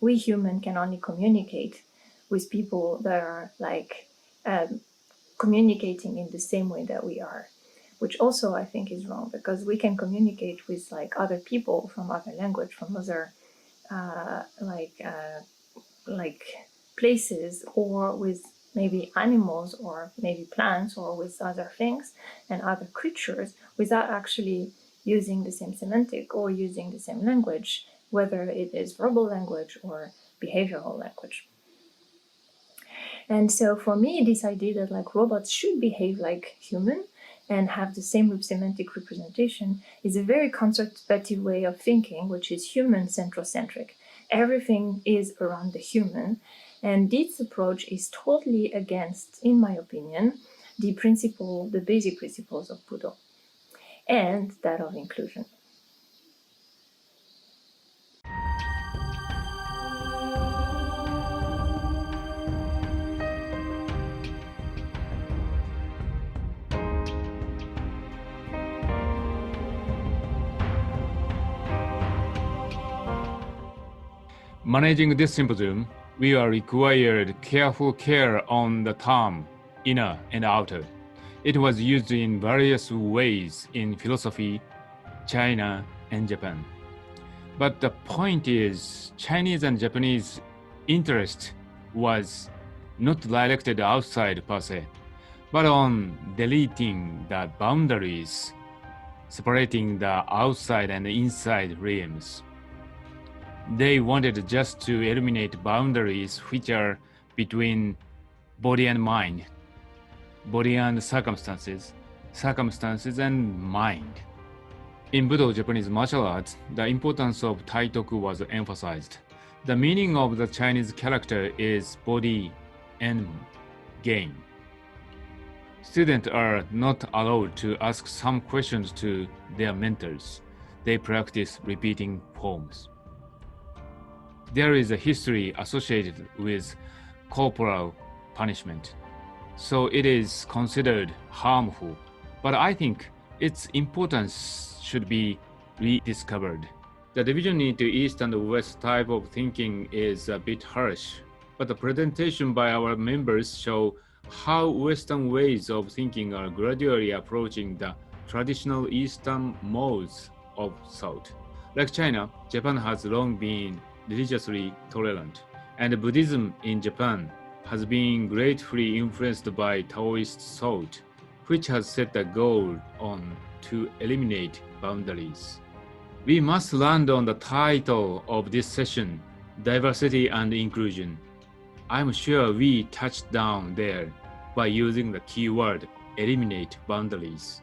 we human can only communicate with people that are communicating in the same way that we are, which also I think is wrong, because we can communicate with other people from other language, from other places, or with maybe animals, or maybe plants, or with other things and other creatures, without actually using the same semantic or using the same language, whether it is verbal language or behavioral language. And so for me, this idea that robots should behave like human and have the same semantic representation is a very conservative way of thinking, which is human centrocentric. Everything is around the human, And this approach is totally against, in my opinion, the basic principles of Budo and that of inclusion. Managing this symposium, we are required careful care on the term inner and outer. It was used in various ways in philosophy, China, and Japan. But the point is, Chinese and Japanese interest was not directed outside per se, but on deleting the boundaries, separating the outside and inside realms. They wanted just to eliminate boundaries which are between body and mind, body and circumstances, circumstances and mind. In Budo Japanese martial arts, the importance of Taitoku was emphasized. The meaning of the Chinese character is body and game. Students are not allowed to ask some questions to their mentors. They practice repeating forms. There is a history associated with corporal punishment, so it is considered harmful. But I think its importance should be rediscovered. The division into East and West type of thinking is a bit harsh, but the presentation by our members show how Western ways of thinking are gradually approaching the traditional Eastern modes of thought. Like China, Japan has long been religiously tolerant, and Buddhism in Japan has been greatly influenced by Taoist thought, which has set a goal on to eliminate boundaries. We must land on the title of this session, Diversity and Inclusion. I'm sure we touched down there by using the keyword eliminate boundaries.